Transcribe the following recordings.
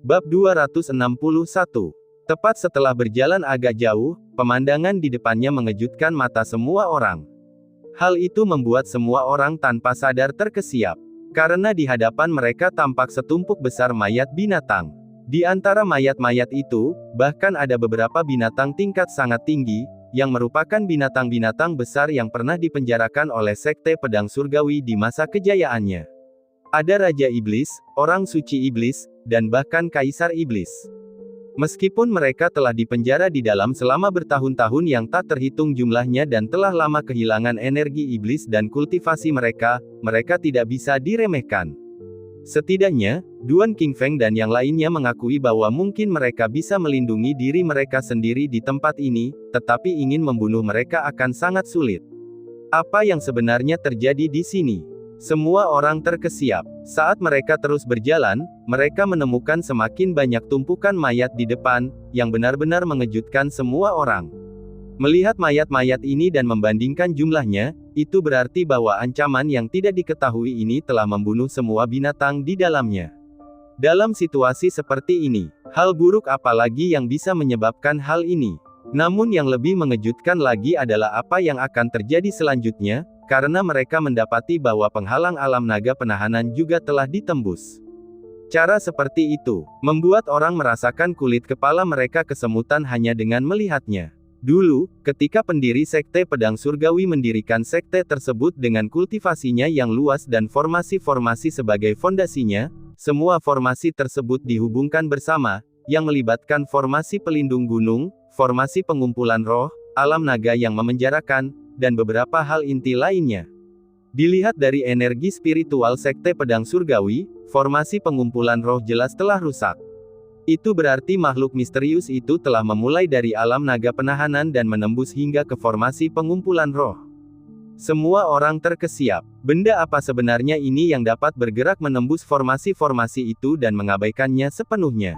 Bab 261. Tepat setelah berjalan agak jauh, pemandangan di depannya mengejutkan mata semua orang. Hal itu membuat semua orang tanpa sadar terkesiap. Karena di hadapan mereka tampak setumpuk besar mayat binatang. Di antara mayat-mayat itu, bahkan ada beberapa binatang tingkat sangat tinggi, yang merupakan binatang-binatang besar yang pernah dipenjarakan oleh Sekte Pedang Surgawi di masa kejayaannya. Ada Raja Iblis, Orang Suci Iblis, dan bahkan Kaisar Iblis. Meskipun mereka telah dipenjara di dalam selama bertahun-tahun yang tak terhitung jumlahnya dan telah lama kehilangan energi iblis dan kultivasi mereka tidak bisa diremehkan. Setidaknya, Duan Qingfeng dan yang lainnya mengakui bahwa mungkin mereka bisa melindungi diri mereka sendiri di tempat ini, tetapi ingin membunuh mereka akan sangat sulit. Apa yang sebenarnya terjadi di sini? Semua orang terkesiap. Saat mereka terus berjalan, mereka menemukan semakin banyak tumpukan mayat di depan, yang benar-benar mengejutkan semua orang. Melihat mayat-mayat ini dan membandingkan jumlahnya, itu berarti bahwa ancaman yang tidak diketahui ini telah membunuh semua binatang di dalamnya. Dalam situasi seperti ini, hal buruk apa lagi yang bisa menyebabkan hal ini? Namun yang lebih mengejutkan lagi adalah apa yang akan terjadi selanjutnya, karena mereka mendapati bahwa penghalang alam naga penahanan juga telah ditembus. Cara seperti itu membuat orang merasakan kulit kepala mereka kesemutan hanya dengan melihatnya. Dulu, ketika pendiri Sekte Pedang Surgawi mendirikan sekte tersebut dengan kultivasinya yang luas dan formasi-formasi sebagai fondasinya, semua formasi tersebut dihubungkan bersama, yang melibatkan formasi pelindung gunung, formasi pengumpulan roh, alam naga yang memenjarakan, dan beberapa hal inti lainnya. Dilihat dari energi spiritual Sekte Pedang Surgawi, formasi pengumpulan roh jelas telah rusak. Itu berarti makhluk misterius itu telah memulai dari alam naga penahanan dan menembus hingga ke formasi pengumpulan roh. Semua orang terkesiap. Benda apa sebenarnya ini yang dapat bergerak menembus formasi-formasi itu dan mengabaikannya sepenuhnya?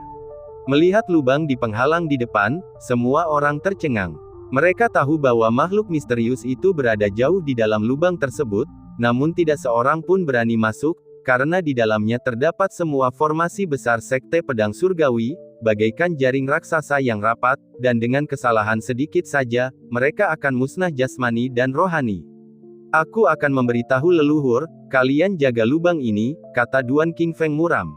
Melihat lubang di penghalang di depan, semua orang tercengang. Mereka tahu bahwa makhluk misterius itu berada jauh di dalam lubang tersebut, namun tidak seorang pun berani masuk, karena di dalamnya terdapat semua formasi besar Sekte Pedang Surgawi, bagaikan jaring raksasa yang rapat, dan dengan kesalahan sedikit saja, mereka akan musnah jasmani dan rohani. Aku akan memberitahu leluhur, kalian jaga lubang ini, kata Duan Qingfeng muram.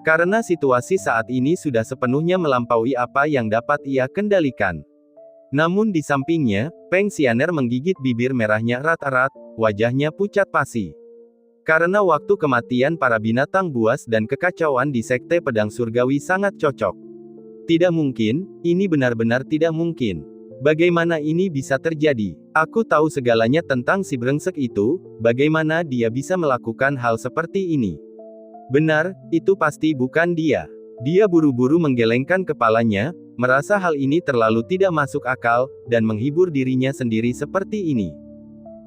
Karena situasi saat ini sudah sepenuhnya melampaui apa yang dapat ia kendalikan. Namun di sampingnya, Peng Xianer menggigit bibir merahnya erat-erat, wajahnya pucat pasi. Karena waktu kematian para binatang buas dan kekacauan di Sekte Pedang Surgawi sangat cocok. Tidak mungkin, ini benar-benar tidak mungkin. Bagaimana ini bisa terjadi? Aku tahu segalanya tentang si brengsek itu, bagaimana dia bisa melakukan hal seperti ini? Benar, itu pasti bukan dia. Dia buru-buru menggelengkan kepalanya, merasa hal ini terlalu tidak masuk akal, dan menghibur dirinya sendiri seperti ini.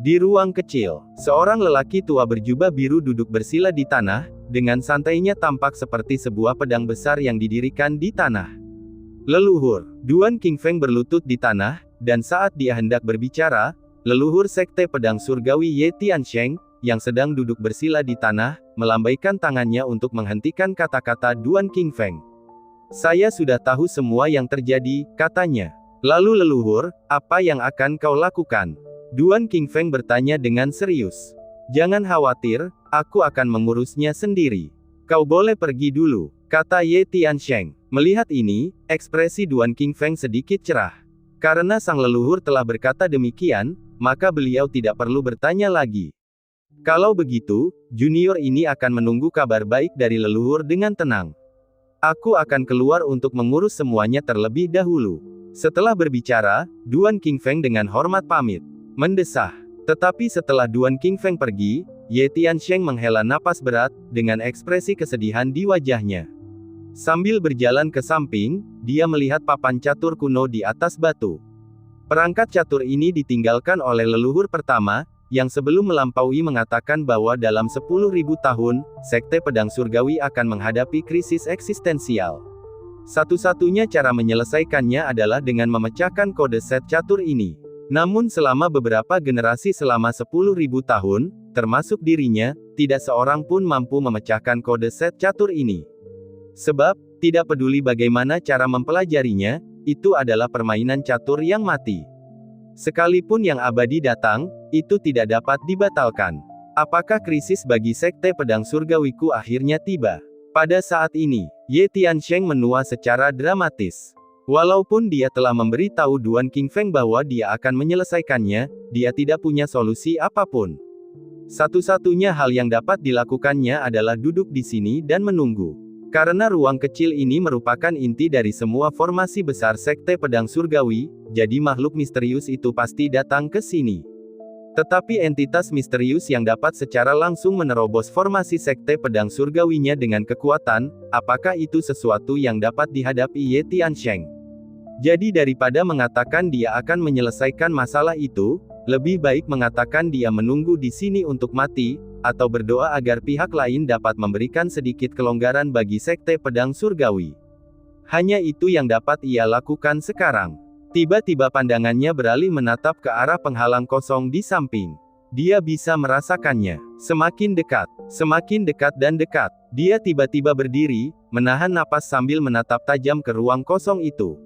Di ruang kecil, seorang lelaki tua berjubah biru duduk bersila di tanah, dengan santainya tampak seperti sebuah pedang besar yang didirikan di tanah. Leluhur, Duan Qingfeng berlutut di tanah, dan saat dia hendak berbicara, leluhur Sekte Pedang Surgawi Ye Tiansheng, yang sedang duduk bersila di tanah, melambaikan tangannya untuk menghentikan kata-kata Duan Qingfeng. Saya sudah tahu semua yang terjadi, katanya. Lalu leluhur, apa yang akan kau lakukan? Duan Qingfeng bertanya dengan serius. Jangan khawatir, aku akan mengurusnya sendiri. Kau boleh pergi dulu, kata Ye Tiansheng. Melihat ini, ekspresi Duan Qingfeng sedikit cerah. Karena sang leluhur telah berkata demikian, maka beliau tidak perlu bertanya lagi. Kalau begitu, junior ini akan menunggu kabar baik dari leluhur dengan tenang. Aku akan keluar untuk mengurus semuanya terlebih dahulu. Setelah berbicara, Duan Qingfeng dengan hormat pamit. Mendesah. Tetapi setelah Duan Qingfeng pergi, Ye Tiansheng menghela napas berat, dengan ekspresi kesedihan di wajahnya. Sambil berjalan ke samping, dia melihat papan catur kuno di atas batu. Perangkat catur ini ditinggalkan oleh leluhur pertama, yang sebelum melampaui mengatakan bahwa dalam 10.000 tahun, Sekte Pedang Surgawi akan menghadapi krisis eksistensial. Satu-satunya cara menyelesaikannya adalah dengan memecahkan kode set catur ini. Namun selama beberapa generasi selama 10.000 tahun, termasuk dirinya, tidak seorang pun mampu memecahkan kode set catur ini. Sebab, Tidak peduli bagaimana cara mempelajarinya, itu adalah permainan catur yang mati. Sekalipun yang abadi datang, itu tidak dapat dibatalkan. Apakah krisis bagi Sekte Pedang Surgawiku akhirnya tiba? Pada saat ini, Ye Tiansheng menua secara dramatis. Walaupun dia telah memberitahu Duan Qingfeng bahwa dia akan menyelesaikannya, dia tidak punya solusi apapun. Satu-satunya hal yang dapat dilakukannya adalah duduk di sini dan menunggu. Karena ruang kecil ini merupakan inti dari semua formasi besar Sekte Pedang Surgawi, jadi makhluk misterius itu pasti datang ke sini. Tetapi entitas misterius yang dapat secara langsung menerobos formasi Sekte Pedang Surgawinya dengan kekuatan, apakah itu sesuatu yang dapat dihadapi Ye Tiansheng? Jadi daripada mengatakan dia akan menyelesaikan masalah itu, lebih baik mengatakan dia menunggu di sini untuk mati, atau berdoa agar pihak lain dapat memberikan sedikit kelonggaran bagi Sekte Pedang Surgawi. Hanya itu yang dapat ia lakukan sekarang. Tiba-tiba pandangannya beralih menatap ke arah penghalang kosong di samping. Dia bisa merasakannya. Semakin dekat dan dekat. Dia tiba-tiba berdiri, menahan napas sambil menatap tajam ke ruang kosong itu.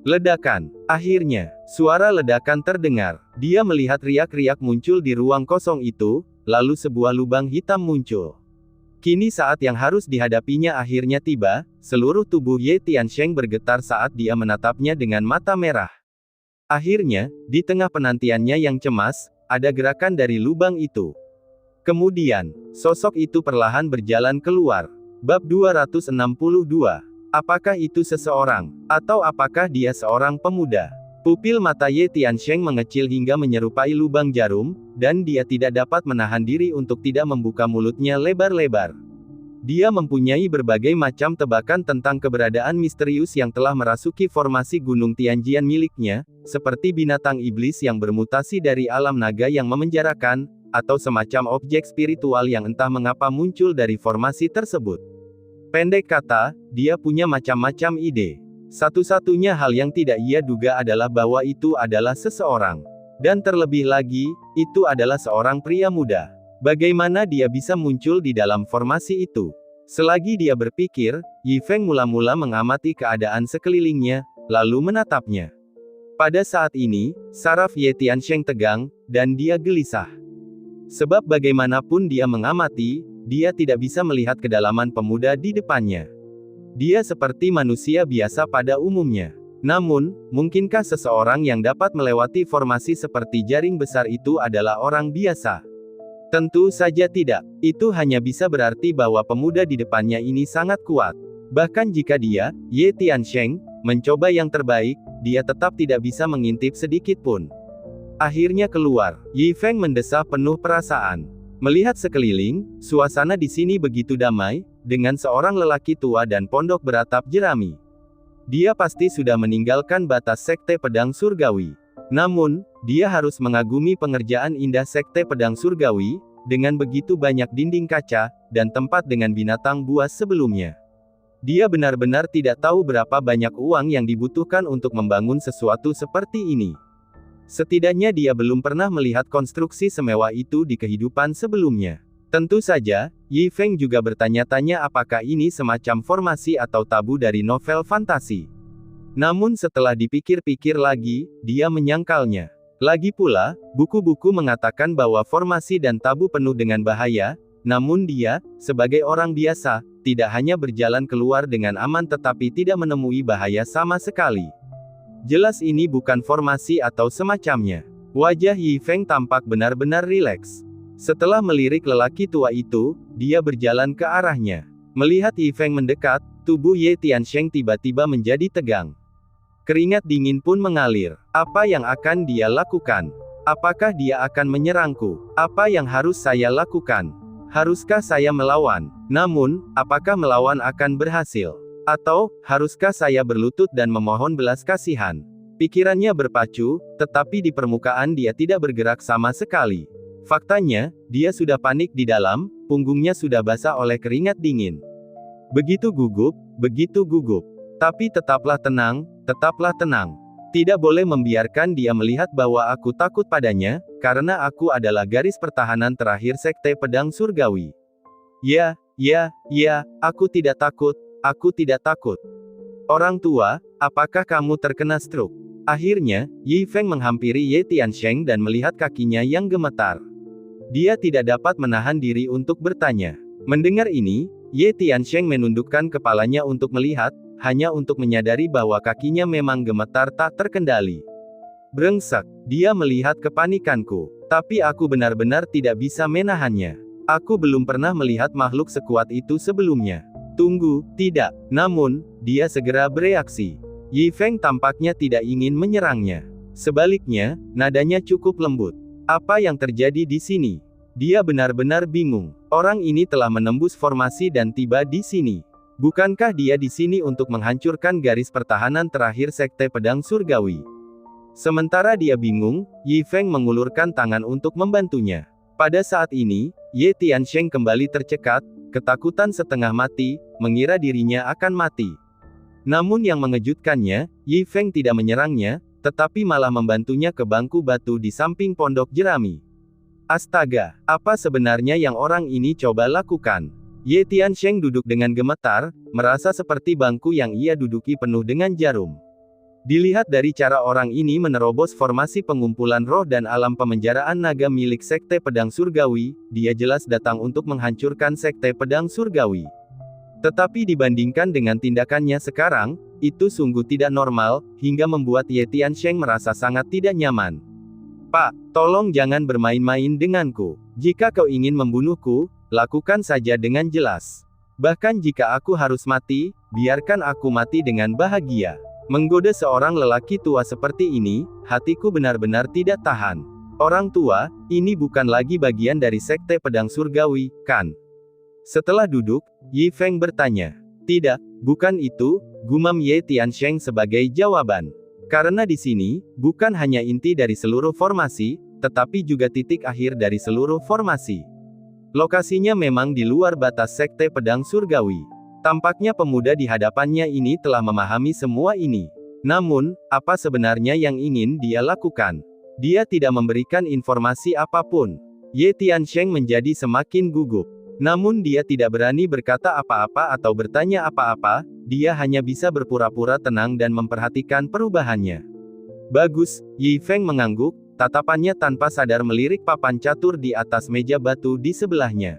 Ledakan. Akhirnya, suara ledakan terdengar. Dia melihat riak-riak muncul di ruang kosong itu, lalu sebuah lubang hitam muncul. Kini saat yang harus dihadapinya akhirnya tiba, seluruh tubuh Ye Tiansheng bergetar saat dia menatapnya dengan mata merah. Akhirnya, di tengah penantiannya yang cemas, ada gerakan dari lubang itu. Kemudian, sosok itu perlahan berjalan keluar. Bab 262. Apakah itu seseorang? Atau apakah dia seorang pemuda? Pupil mata Ye Tiansheng mengecil hingga menyerupai lubang jarum, dan dia tidak dapat menahan diri untuk tidak membuka mulutnya lebar-lebar. Dia mempunyai berbagai macam tebakan tentang keberadaan misterius yang telah merasuki formasi Gunung Tianjian miliknya, seperti binatang iblis yang bermutasi dari alam naga yang memenjarakan, atau semacam objek spiritual yang entah mengapa muncul dari formasi tersebut. Pendek kata, dia punya macam-macam ide. Satu-satunya hal yang tidak ia duga adalah bahwa itu adalah seseorang. Dan terlebih lagi, itu adalah seorang pria muda. Bagaimana dia bisa muncul di dalam formasi itu? Selagi dia berpikir, Yi Feng mula-mula mengamati keadaan sekelilingnya, lalu menatapnya. Pada saat ini, saraf Ye Tiansheng tegang, dan dia gelisah. Sebab bagaimanapun dia mengamati, dia tidak bisa melihat kedalaman pemuda di depannya. Dia seperti manusia biasa pada umumnya. Namun, mungkinkah seseorang yang dapat melewati formasi seperti jaring besar itu adalah orang biasa? Tentu saja tidak. Itu hanya bisa berarti bahwa pemuda di depannya ini sangat kuat. Bahkan jika dia, Ye Tiansheng, mencoba yang terbaik, dia tetap tidak bisa mengintip sedikit pun. Akhirnya keluar, Yi Feng mendesah penuh perasaan. Melihat sekeliling, suasana di sini begitu damai, dengan seorang lelaki tua dan pondok beratap jerami. Dia pasti sudah meninggalkan batas Sekte Pedang Surgawi. Namun, dia harus mengagumi pengerjaan indah Sekte Pedang Surgawi, dengan begitu banyak dinding kaca, dan tempat dengan binatang buas sebelumnya. Dia benar-benar tidak tahu berapa banyak uang yang dibutuhkan untuk membangun sesuatu seperti ini. Setidaknya dia belum pernah melihat konstruksi semewah itu di kehidupan sebelumnya. Tentu saja, Yi Feng juga bertanya-tanya apakah ini semacam formasi atau tabu dari novel fantasi. Namun setelah dipikir-pikir lagi, dia menyangkalnya. Lagi pula, buku-buku mengatakan bahwa formasi dan tabu penuh dengan bahaya, namun dia, sebagai orang biasa, tidak hanya berjalan keluar dengan aman tetapi tidak menemui bahaya sama sekali. Jelas ini bukan formasi atau semacamnya. Wajah Yi Feng tampak benar-benar rileks. Setelah melirik lelaki tua itu, dia berjalan ke arahnya. Melihat Yi Feng mendekat, tubuh Ye Tiansheng tiba-tiba menjadi tegang. Keringat dingin pun mengalir. Apa yang akan dia lakukan? Apakah dia akan menyerangku? Apa yang harus saya lakukan? Haruskah saya melawan? Namun, apakah melawan akan berhasil? Atau, haruskah saya berlutut dan memohon belas kasihan? Pikirannya berpacu, tetapi di permukaan dia tidak bergerak sama sekali. Faktanya, dia sudah panik di dalam, punggungnya sudah basah oleh keringat dingin. Begitu gugup, begitu gugup. Tapi tetaplah tenang, tetaplah tenang. Tidak boleh membiarkan dia melihat bahwa aku takut padanya, karena aku adalah garis pertahanan terakhir Sekte Pedang Surgawi. Ya, aku tidak takut, Aku tidak takut. Orang tua, apakah kamu terkena stroke? Akhirnya, Yi Feng menghampiri Ye Tiansheng dan melihat kakinya yang gemetar. Dia tidak dapat menahan diri untuk bertanya. Mendengar ini, Ye Tiansheng menundukkan kepalanya untuk melihat, hanya untuk menyadari bahwa kakinya memang gemetar tak terkendali. Brengsek, dia melihat kepanikanku. Tapi aku benar-benar tidak bisa menahannya. Aku belum pernah melihat makhluk sekuat itu sebelumnya. Tunggu, tidak. Namun, dia segera bereaksi. Yi Feng tampaknya tidak ingin menyerangnya. Sebaliknya, nadanya cukup lembut. Apa yang terjadi di sini? Dia benar-benar bingung. Orang ini telah menembus formasi dan tiba di sini. Bukankah dia di sini untuk menghancurkan garis pertahanan terakhir Sekte Pedang Surgawi? Sementara dia bingung, Yi Feng mengulurkan tangan untuk membantunya. Pada saat ini, Ye Tiansheng kembali tercekat, ketakutan setengah mati, mengira dirinya akan mati. Namun yang mengejutkannya, Yi Feng tidak menyerangnya, tetapi malah membantunya ke bangku batu di samping pondok jerami. Astaga, apa sebenarnya yang orang ini coba lakukan? Ye Tiansheng duduk dengan gemetar, merasa seperti bangku yang ia duduki penuh dengan jarum. Dilihat dari cara orang ini menerobos formasi pengumpulan roh dan alam pemenjaraan naga milik Sekte Pedang Surgawi, dia jelas datang untuk menghancurkan Sekte Pedang Surgawi. Tetapi dibandingkan dengan tindakannya sekarang, itu sungguh tidak normal, hingga membuat Ye Tiansheng merasa sangat tidak nyaman. Pak, tolong jangan bermain-main denganku. Jika kau ingin membunuhku, lakukan saja dengan jelas. Bahkan jika aku harus mati, biarkan aku mati dengan bahagia. Menggoda seorang lelaki tua seperti ini, hatiku benar-benar tidak tahan. Orang tua, ini bukan lagi bagian dari Sekte Pedang Surgawi, kan? Setelah duduk, Yi Feng bertanya. Tidak, bukan itu, gumam Ye Tiansheng sebagai jawaban. Karena di sini, bukan hanya inti dari seluruh formasi, tetapi juga titik akhir dari seluruh formasi. Lokasinya memang di luar batas Sekte Pedang Surgawi. Tampaknya pemuda di hadapannya ini telah memahami semua ini. Namun, apa sebenarnya yang ingin dia lakukan? Dia tidak memberikan informasi apapun. Ye Tiansheng menjadi semakin gugup. Namun dia tidak berani berkata apa-apa atau bertanya apa-apa, dia hanya bisa berpura-pura tenang dan memperhatikan perubahannya. Bagus, Yi Feng mengangguk, tatapannya tanpa sadar melirik papan catur di atas meja batu di sebelahnya.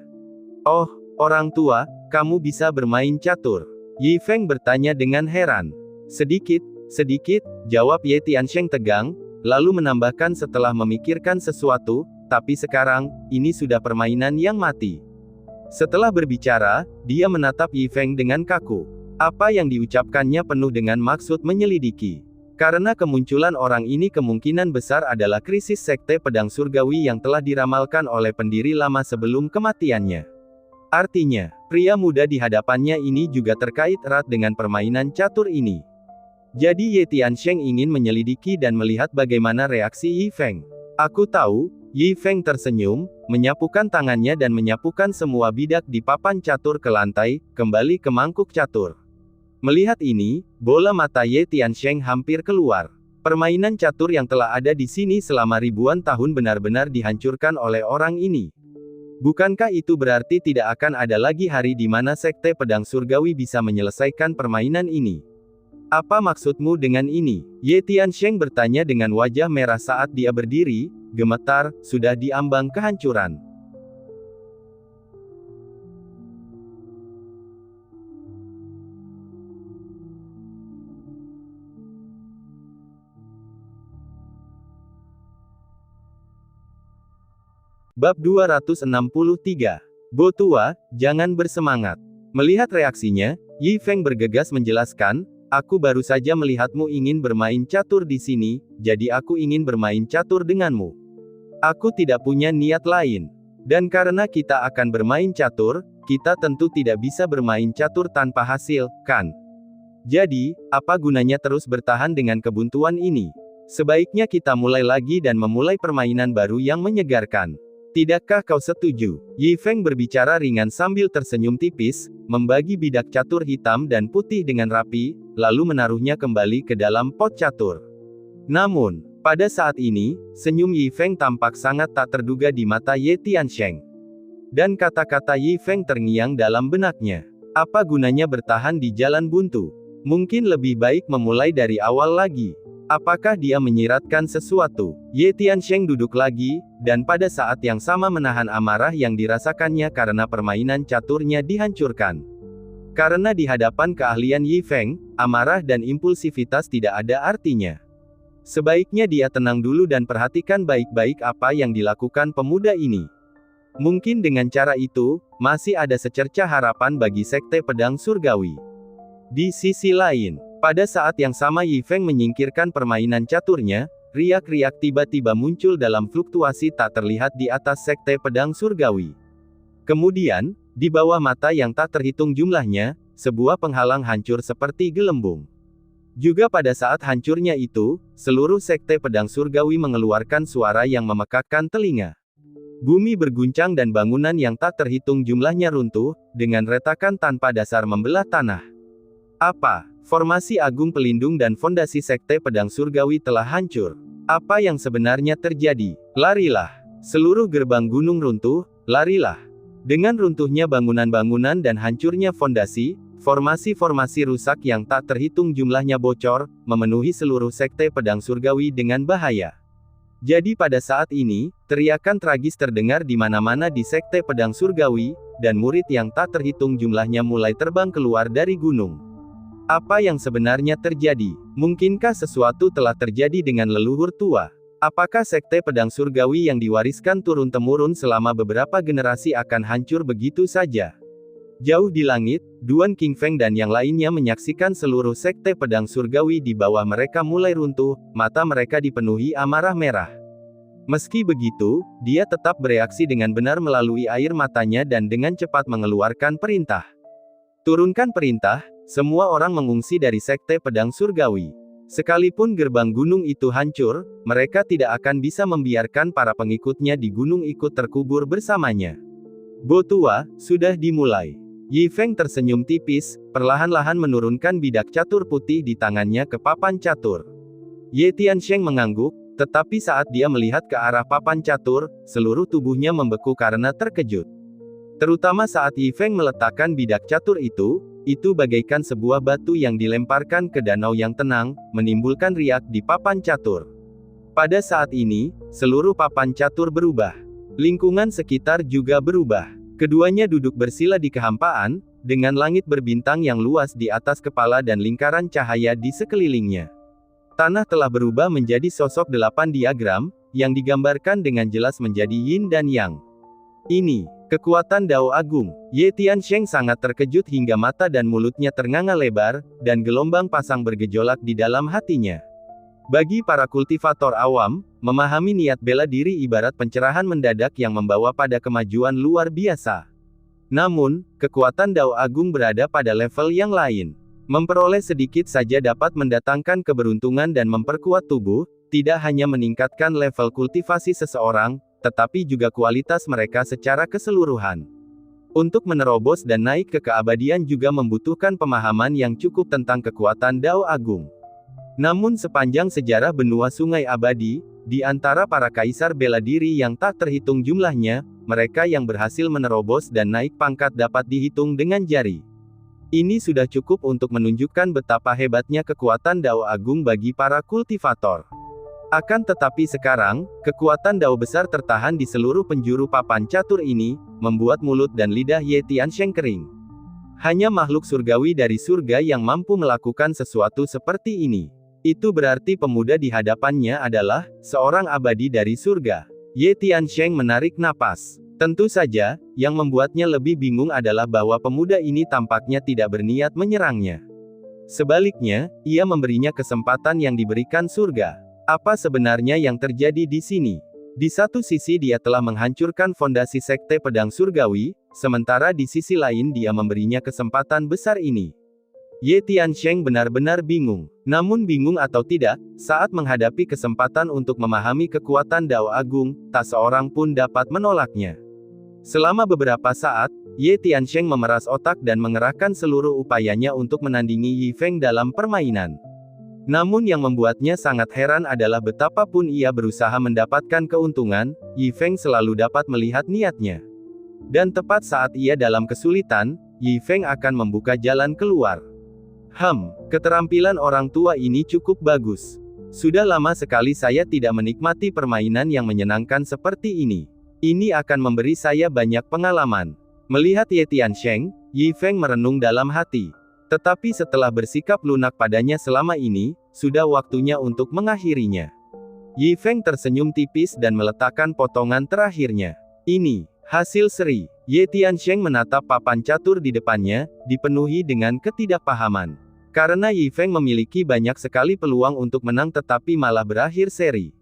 Oh, orang tua, kamu bisa bermain catur? Yi Feng bertanya dengan heran. Sedikit, jawab Ye Tiansheng tegang, lalu menambahkan setelah memikirkan sesuatu, tapi sekarang, ini sudah permainan yang mati. Setelah berbicara, dia menatap Yi Feng dengan kaku. Apa yang diucapkannya penuh dengan maksud menyelidiki. Karena kemunculan orang ini kemungkinan besar adalah krisis Sekte Pedang Surgawi yang telah diramalkan oleh pendiri lama sebelum kematiannya. Artinya, pria muda di hadapannya ini juga terkait erat dengan permainan catur ini. Jadi Ye Tiansheng ingin menyelidiki dan melihat bagaimana reaksi Yi Feng. Aku tahu, Yi Feng tersenyum, menyapukan tangannya dan menyapukan semua bidak di papan catur ke lantai, kembali ke mangkuk catur. Melihat ini, bola mata Ye Tiansheng hampir keluar. Permainan catur yang telah ada di sini selama ribuan tahun benar-benar dihancurkan oleh orang ini. Bukankah itu berarti tidak akan ada lagi hari di mana Sekte Pedang Surgawi bisa menyelesaikan permainan ini? Apa maksudmu dengan ini? Ye Tiansheng bertanya dengan wajah merah saat dia berdiri, gemetar, sudah diambang kehancuran. Bab 263. Bo tua, jangan bersemangat. Melihat reaksinya, Yi Feng bergegas menjelaskan, aku baru saja melihatmu ingin bermain catur di sini, jadi aku ingin bermain catur denganmu. Aku tidak punya niat lain. Dan karena kita akan bermain catur, kita tentu tidak bisa bermain catur tanpa hasil, kan? Jadi, apa gunanya terus bertahan dengan kebuntuan ini? Sebaiknya kita mulai lagi dan memulai permainan baru yang menyegarkan. Tidakkah kau setuju? Yi Feng berbicara ringan sambil tersenyum tipis, membagi bidak catur hitam dan putih dengan rapi, lalu menaruhnya kembali ke dalam pot catur. Namun, pada saat ini, senyum Yi Feng tampak sangat tak terduga di mata Ye Tiansheng. Dan kata-kata Yi Feng terngiang dalam benaknya. Apa gunanya bertahan di jalan buntu? Mungkin lebih baik memulai dari awal lagi. Apakah dia menyiratkan sesuatu? Ye Tiansheng duduk lagi, dan pada saat yang sama menahan amarah yang dirasakannya karena permainan caturnya dihancurkan. Karena di hadapan keahlian Yi Feng, amarah dan impulsivitas tidak ada artinya. Sebaiknya dia tenang dulu dan perhatikan baik-baik apa yang dilakukan pemuda ini. Mungkin dengan cara itu, masih ada secercah harapan bagi Sekte Pedang Surgawi. Di sisi lain, pada saat yang sama Yi Feng menyingkirkan permainan caturnya, riak-riak tiba-tiba muncul dalam fluktuasi tak terlihat di atas Sekte Pedang Surgawi. Kemudian, di bawah mata yang tak terhitung jumlahnya, sebuah penghalang hancur seperti gelembung. Juga pada saat hancurnya itu, seluruh Sekte Pedang Surgawi mengeluarkan suara yang memekakkan telinga. Bumi berguncang dan bangunan yang tak terhitung jumlahnya runtuh, dengan retakan tanpa dasar membelah tanah. Apa? Formasi agung pelindung dan fondasi Sekte Pedang Surgawi telah hancur. Apa yang sebenarnya terjadi? Larilah. Seluruh gerbang gunung runtuh, larilah. Dengan runtuhnya bangunan-bangunan dan hancurnya fondasi, formasi-formasi rusak yang tak terhitung jumlahnya bocor, memenuhi seluruh Sekte Pedang Surgawi dengan bahaya. Jadi pada saat ini, teriakan tragis terdengar di mana-mana di Sekte Pedang Surgawi, dan murid yang tak terhitung jumlahnya mulai terbang keluar dari gunung. Apa yang sebenarnya terjadi? Mungkinkah sesuatu telah terjadi dengan leluhur tua? Apakah Sekte Pedang Surgawi yang diwariskan turun-temurun selama beberapa generasi akan hancur begitu saja? Jauh di langit, Duan Qingfeng dan yang lainnya menyaksikan seluruh Sekte Pedang Surgawi di bawah mereka mulai runtuh, mata mereka dipenuhi amarah merah. Meski begitu, dia tetap bereaksi dengan benar melalui air matanya dan dengan cepat mengeluarkan perintah. Turunkan perintah, semua orang mengungsi dari Sekte Pedang Surgawi. Sekalipun gerbang gunung itu hancur, mereka tidak akan bisa membiarkan para pengikutnya di gunung ikut terkubur bersamanya. Bo tua, sudah dimulai. Yi Feng tersenyum tipis, perlahan-lahan menurunkan bidak catur putih di tangannya ke papan catur. Ye Tiansheng mengangguk, tetapi saat dia melihat ke arah papan catur, seluruh tubuhnya membeku karena terkejut. Terutama saat Yi Feng meletakkan bidak catur itu bagaikan sebuah batu yang dilemparkan ke danau yang tenang, menimbulkan riak di papan catur. Pada saat ini, seluruh papan catur berubah. Lingkungan sekitar juga berubah. Keduanya duduk bersila di kehampaan, dengan langit berbintang yang luas di atas kepala dan lingkaran cahaya di sekelilingnya. Tanah telah berubah menjadi sosok 8 diagram, yang digambarkan dengan jelas menjadi yin dan yang. Ini, kekuatan Dao Agung. Ye Tiansheng sangat terkejut hingga mata dan mulutnya ternganga lebar, dan gelombang pasang bergejolak di dalam hatinya. Bagi para kultivator awam, memahami niat bela diri ibarat pencerahan mendadak yang membawa pada kemajuan luar biasa. Namun, kekuatan Dao Agung berada pada level yang lain. Memperoleh sedikit saja dapat mendatangkan keberuntungan dan memperkuat tubuh, tidak hanya meningkatkan level kultivasi seseorang, tetapi juga kualitas mereka secara keseluruhan. Untuk menerobos dan naik ke keabadian juga membutuhkan pemahaman yang cukup tentang kekuatan Dao Agung. Namun sepanjang sejarah benua Sungai Abadi, di antara para kaisar bela diri yang tak terhitung jumlahnya, mereka yang berhasil menerobos dan naik pangkat dapat dihitung dengan jari. Ini sudah cukup untuk menunjukkan betapa hebatnya kekuatan Dao Agung bagi para kultivator. Akan tetapi sekarang, kekuatan Dao besar tertahan di seluruh penjuru papan catur ini, membuat mulut dan lidah Ye Tiansheng kering. Hanya makhluk surgawi dari surga yang mampu melakukan sesuatu seperti ini. Itu berarti pemuda di hadapannya adalah seorang abadi dari surga. Ye Tiansheng menarik napas. Tentu saja, yang membuatnya lebih bingung adalah bahwa pemuda ini tampaknya tidak berniat menyerangnya. Sebaliknya, ia memberinya kesempatan yang diberikan surga. Apa sebenarnya yang terjadi di sini? Di satu sisi dia telah menghancurkan fondasi Sekte Pedang Surgawi, sementara di sisi lain dia memberinya kesempatan besar ini. Ye Tiansheng benar-benar bingung. Namun bingung atau tidak, saat menghadapi kesempatan untuk memahami kekuatan Dao Agung, tak seorang pun dapat menolaknya. Selama beberapa saat, Ye Tiansheng memeras otak dan mengerahkan seluruh upayanya untuk menandingi Yi Feng dalam permainan. Namun yang membuatnya sangat heran adalah betapapun ia berusaha mendapatkan keuntungan, Yi Feng selalu dapat melihat niatnya. Dan tepat saat ia dalam kesulitan, Yi Feng akan membuka jalan keluar. Keterampilan orang tua ini cukup bagus. Sudah lama sekali saya tidak menikmati permainan yang menyenangkan seperti ini. Ini akan memberi saya banyak pengalaman. Melihat Ye Tiansheng, Yi Feng merenung dalam hati. Tetapi setelah bersikap lunak padanya selama ini, sudah waktunya untuk mengakhirinya. Yi Feng tersenyum tipis dan meletakkan potongan terakhirnya. Ini hasil seri. Ye Tiansheng menatap papan catur di depannya, dipenuhi dengan ketidakpahaman. Karena Yi Feng memiliki banyak sekali peluang untuk menang tetapi malah berakhir seri.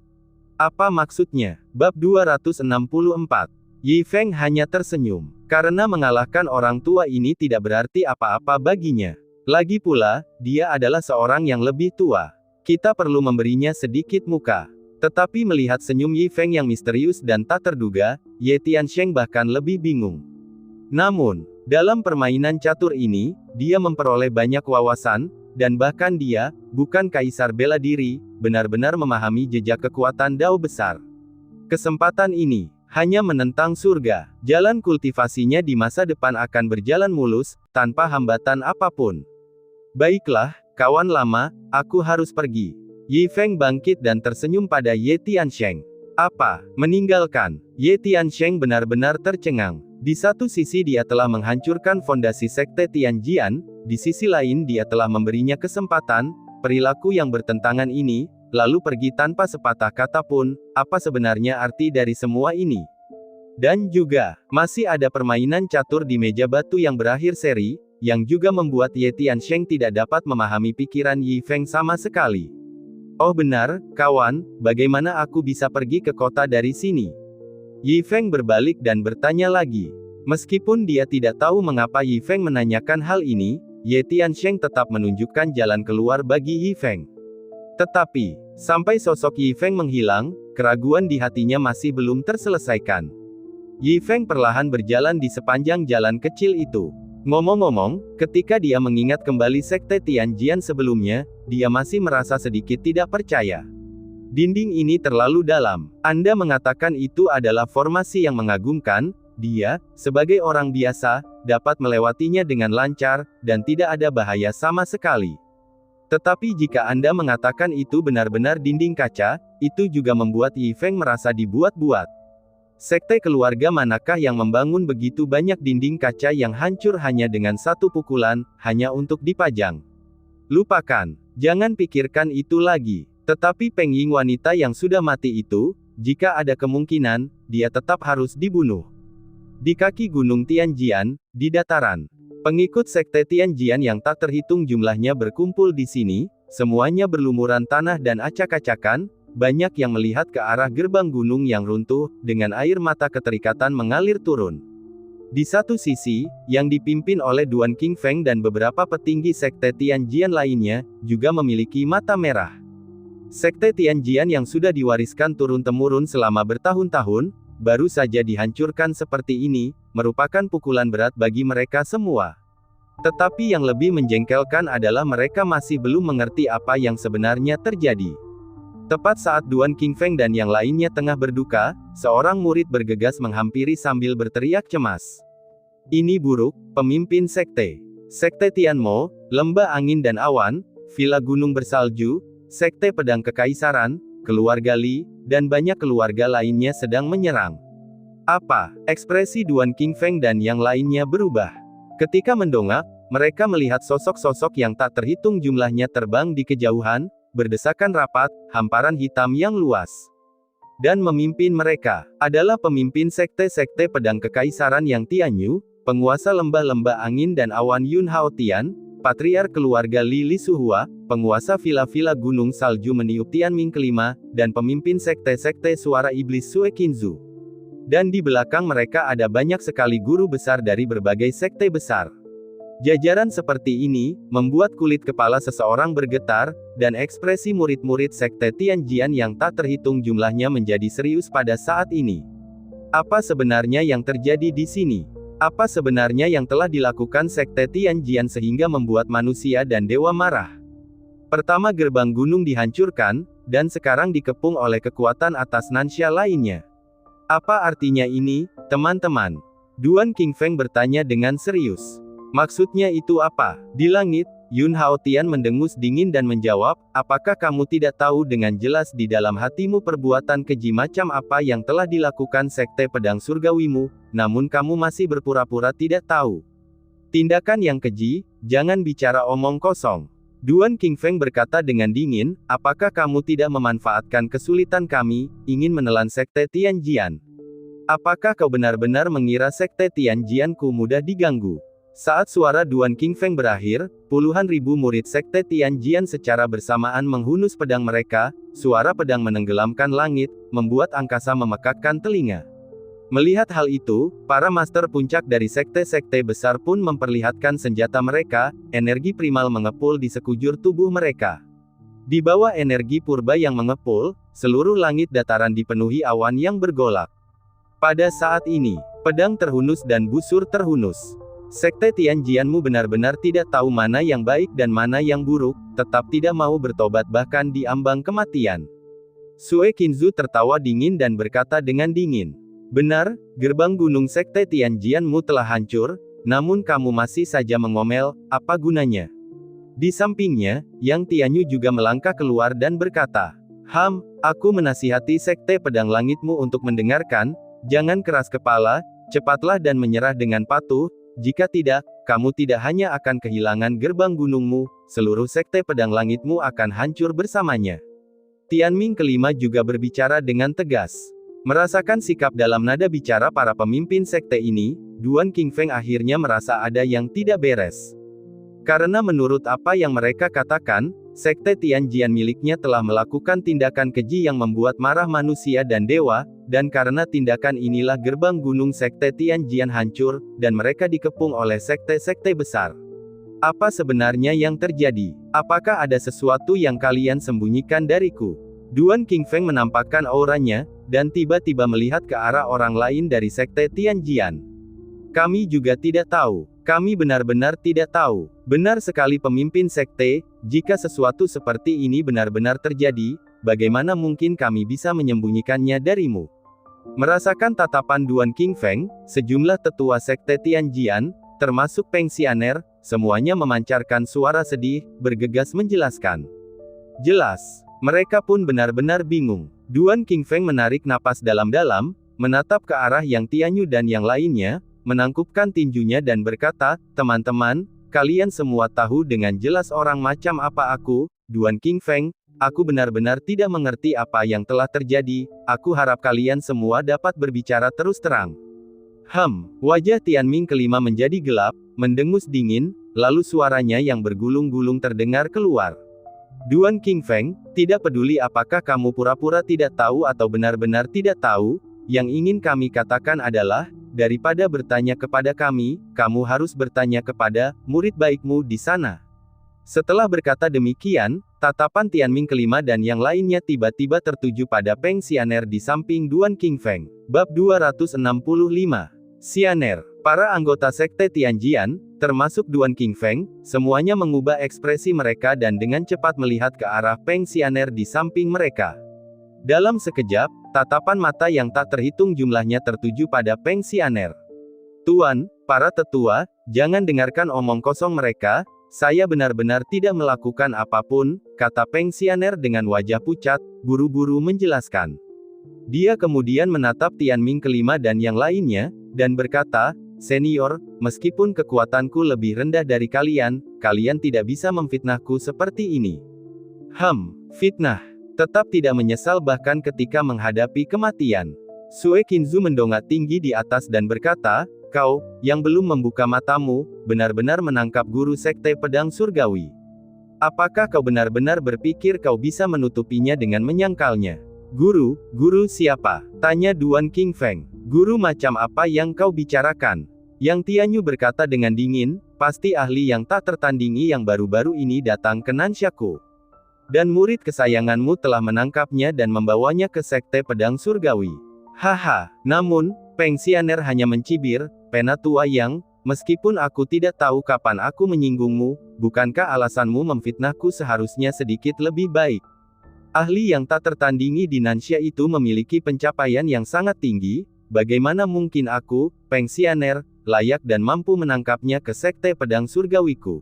Apa maksudnya? Bab 264. Yi Feng hanya tersenyum. Karena mengalahkan orang tua ini tidak berarti apa-apa baginya. Lagi pula, dia adalah seorang yang lebih tua. Kita perlu memberinya sedikit muka. Tetapi melihat senyum Yi Feng yang misterius dan tak terduga, Ye Tiansheng bahkan lebih bingung. Namun, dalam permainan catur ini, dia memperoleh banyak wawasan, dan bahkan dia, bukan kaisar bela diri, benar-benar memahami jejak kekuatan Dao besar. Kesempatan ini, hanya menentang surga. Jalan kultivasinya di masa depan akan berjalan mulus, tanpa hambatan apapun. Baiklah, kawan lama, aku harus pergi. Yi Feng bangkit dan tersenyum pada Ye Tiansheng. Apa? Meninggalkan? Ye Tiansheng benar-benar tercengang. Di satu sisi dia telah menghancurkan fondasi sekte Tianjian, di sisi lain dia telah memberinya kesempatan, perilaku yang bertentangan ini, lalu pergi tanpa sepatah kata pun. Apa sebenarnya arti dari semua ini? Dan juga, masih ada permainan catur di meja batu yang berakhir seri, yang juga membuat Ye Tiansheng tidak dapat memahami pikiran Yi Feng sama sekali. Oh benar, kawan, bagaimana aku bisa pergi ke kota dari sini? Yi Feng berbalik dan bertanya lagi. Meskipun dia tidak tahu mengapa Yi Feng menanyakan hal ini, Ye Tiansheng tetap menunjukkan jalan keluar bagi Yi Feng. Tetapi, sampai sosok Yi Feng menghilang, keraguan di hatinya masih belum terselesaikan. Yi Feng perlahan berjalan di sepanjang jalan kecil itu. Ngomong-ngomong, ketika dia mengingat kembali sekte Tianjian sebelumnya, dia masih merasa sedikit tidak percaya. Dinding ini terlalu dalam. Anda mengatakan itu adalah formasi yang mengagumkan, dia, sebagai orang biasa, dapat melewatinya dengan lancar, dan tidak ada bahaya sama sekali. Tetapi jika Anda mengatakan itu benar-benar dinding kaca, itu juga membuat Yi Feng merasa dibuat-buat. Sekte keluarga manakah yang membangun begitu banyak dinding kaca yang hancur hanya dengan satu pukulan, hanya untuk dipajang? Lupakan. Jangan pikirkan itu lagi. Tetapi Peng Ying wanita yang sudah mati itu, jika ada kemungkinan, dia tetap harus dibunuh. Di kaki Gunung Tianjian, di dataran. Pengikut sekte Tianjian yang tak terhitung jumlahnya berkumpul di sini, semuanya berlumuran tanah dan acak-acakan. Banyak yang melihat ke arah gerbang gunung yang runtuh, dengan air mata keterikatan mengalir turun. Di satu sisi, yang dipimpin oleh Duan Qingfeng dan beberapa petinggi sekte Tianjian lainnya, juga memiliki mata merah. Sekte Tianjian yang sudah diwariskan turun-temurun selama bertahun-tahun, baru saja dihancurkan seperti ini, merupakan pukulan berat bagi mereka semua. Tetapi yang lebih menjengkelkan adalah mereka masih belum mengerti apa yang sebenarnya terjadi. Tepat saat Duan Qingfeng dan yang lainnya tengah berduka, seorang murid bergegas menghampiri sambil berteriak cemas. Ini buruk, pemimpin sekte. Sekte Tianmo, Lembah Angin dan Awan, Villa Gunung Bersalju, Sekte Pedang Kekaisaran, keluarga Li, dan banyak keluarga lainnya sedang menyerang. Apa? Ekspresi Duan Qingfeng dan yang lainnya berubah. Ketika mendongak, mereka melihat sosok-sosok yang tak terhitung jumlahnya terbang di kejauhan, berdesakan rapat, hamparan hitam yang luas. Dan memimpin mereka, adalah pemimpin sekte-sekte pedang kekaisaran yang Tianyu, penguasa lembah-lembah angin dan awan Yun Hao Tian, patriark keluarga Li Suhua, penguasa vila-vila gunung salju meniup Tianming kelima, dan pemimpin sekte-sekte suara iblis Sue Qinzu. Dan di belakang mereka ada banyak sekali guru besar dari berbagai sekte besar. Jajaran seperti ini, membuat kulit kepala seseorang bergetar, dan ekspresi murid-murid sekte Tianjian yang tak terhitung jumlahnya menjadi serius pada saat ini. Apa sebenarnya yang terjadi di sini? Apa sebenarnya yang telah dilakukan sekte Tianjian sehingga membuat manusia dan dewa marah? Pertama gerbang gunung dihancurkan, dan sekarang dikepung oleh kekuatan atas Nansha lainnya. Apa artinya ini, teman-teman? Duan Qingfeng bertanya dengan serius. Maksudnya itu apa? Di langit, Yun Hao Tian mendengus dingin dan menjawab, apakah kamu tidak tahu dengan jelas di dalam hatimu perbuatan keji macam apa yang telah dilakukan Sekte Pedang Surgawimu, namun kamu masih berpura-pura tidak tahu. Tindakan yang keji, jangan bicara omong kosong. Duan Qingfeng berkata dengan dingin, apakah kamu tidak memanfaatkan kesulitan kami, ingin menelan Sekte Tianjian? Apakah kau benar-benar mengira Sekte Tianjianku mudah diganggu? Saat suara Duan Qingfeng berakhir, puluhan ribu murid Sekte Tianjian secara bersamaan menghunus pedang mereka, suara pedang menenggelamkan langit, membuat angkasa memekakkan telinga. Melihat hal itu, para master puncak dari sekte-sekte besar pun memperlihatkan senjata mereka, energi primal mengepul di sekujur tubuh mereka. Di bawah energi purba yang mengepul, seluruh langit dataran dipenuhi awan yang bergolak. Pada saat ini, pedang terhunus dan busur terhunus. Sekte Tianjianmu benar-benar tidak tahu mana yang baik dan mana yang buruk, tetap tidak mau bertobat bahkan di ambang kematian. Sue Qinzu tertawa dingin dan berkata dengan dingin. Benar, gerbang gunung Sekte Tianjianmu telah hancur, namun kamu masih saja mengomel, apa gunanya? Di sampingnya, Yang Tianyu juga melangkah keluar dan berkata, aku menasihati Sekte Pedang Langitmu untuk mendengarkan, jangan keras kepala, cepatlah dan menyerah dengan patuh, jika tidak, kamu tidak hanya akan kehilangan gerbang gunungmu, seluruh Sekte Pedang Langitmu akan hancur bersamanya. Tianming kelima juga berbicara dengan tegas. Merasakan sikap dalam nada bicara para pemimpin sekte ini, Duan Qingfeng akhirnya merasa ada yang tidak beres. Karena menurut apa yang mereka katakan, Sekte Tianjian miliknya telah melakukan tindakan keji yang membuat marah manusia dan dewa, dan karena tindakan inilah gerbang gunung Sekte Tianjian hancur, dan mereka dikepung oleh sekte-sekte besar. Apa sebenarnya yang terjadi? Apakah ada sesuatu yang kalian sembunyikan dariku? Duan Qingfeng menampakkan auranya, dan tiba-tiba melihat ke arah orang lain dari Sekte Tianjian. Kami juga tidak tahu. Kami benar-benar tidak tahu. Benar sekali pemimpin sekte, jika sesuatu seperti ini benar-benar terjadi, bagaimana mungkin kami bisa menyembunyikannya darimu? Merasakan tatapan Duan Qingfeng, sejumlah tetua sekte Tianjian, termasuk Peng Xianer, semuanya memancarkan suara sedih, bergegas menjelaskan. Jelas, mereka pun benar-benar bingung. Duan Qingfeng menarik napas dalam-dalam, menatap ke arah Yang Tianyu dan yang lainnya, menangkupkan tinjunya dan berkata, teman-teman, kalian semua tahu dengan jelas orang macam apa aku, Duan Qingfeng, aku benar-benar tidak mengerti apa yang telah terjadi, aku harap kalian semua dapat berbicara terus terang. Wajah Tianming kelima menjadi gelap, mendengus dingin, lalu suaranya yang bergulung-gulung terdengar keluar. Duan Qingfeng, tidak peduli apakah kamu pura-pura tidak tahu atau benar-benar tidak tahu, yang ingin kami katakan adalah, daripada bertanya kepada kami, kamu harus bertanya kepada murid baikmu di sana. Setelah berkata demikian, tatapan Tianming kelima dan yang lainnya tiba-tiba tertuju pada Peng Xianer di samping Duan Qingfeng. Bab 265. Xianer. Para anggota sekte Tianjian, termasuk Duan Qingfeng, semuanya mengubah ekspresi mereka dan dengan cepat melihat ke arah Peng Xianer di samping mereka. Dalam sekejap, tatapan mata yang tak terhitung jumlahnya tertuju pada Peng Xianer. Tuan, para tetua, jangan dengarkan omong kosong mereka, saya benar-benar tidak melakukan apapun, kata Peng Xianer dengan wajah pucat, buru-buru menjelaskan. Dia kemudian menatap Tianming kelima dan yang lainnya, dan berkata, senior, meskipun kekuatanku lebih rendah dari kalian, kalian tidak bisa memfitnahku seperti ini. Fitnah. Tetap tidak menyesal bahkan ketika menghadapi kematian. Sue Qinzu mendongak tinggi di atas dan berkata, kau, yang belum membuka matamu, benar-benar menangkap guru sekte pedang surgawi. Apakah kau benar-benar berpikir kau bisa menutupinya dengan menyangkalnya? Guru siapa? Tanya Duan Qingfeng. Guru macam apa yang kau bicarakan? Yang Tianyu berkata dengan dingin, pasti ahli yang tak tertandingi yang baru-baru ini datang ke Nanshaku. Dan murid kesayanganmu telah menangkapnya dan membawanya ke sekte pedang surgawi. Namun, Peng Xianer hanya mencibir, penatua yang, meskipun aku tidak tahu kapan aku menyinggungmu, bukankah alasanmu memfitnahku seharusnya sedikit lebih baik? Ahli yang tak tertandingi di Nansha itu memiliki pencapaian yang sangat tinggi, bagaimana mungkin aku, Peng Xianer, layak dan mampu menangkapnya ke Sekte Pedang Surgawiku.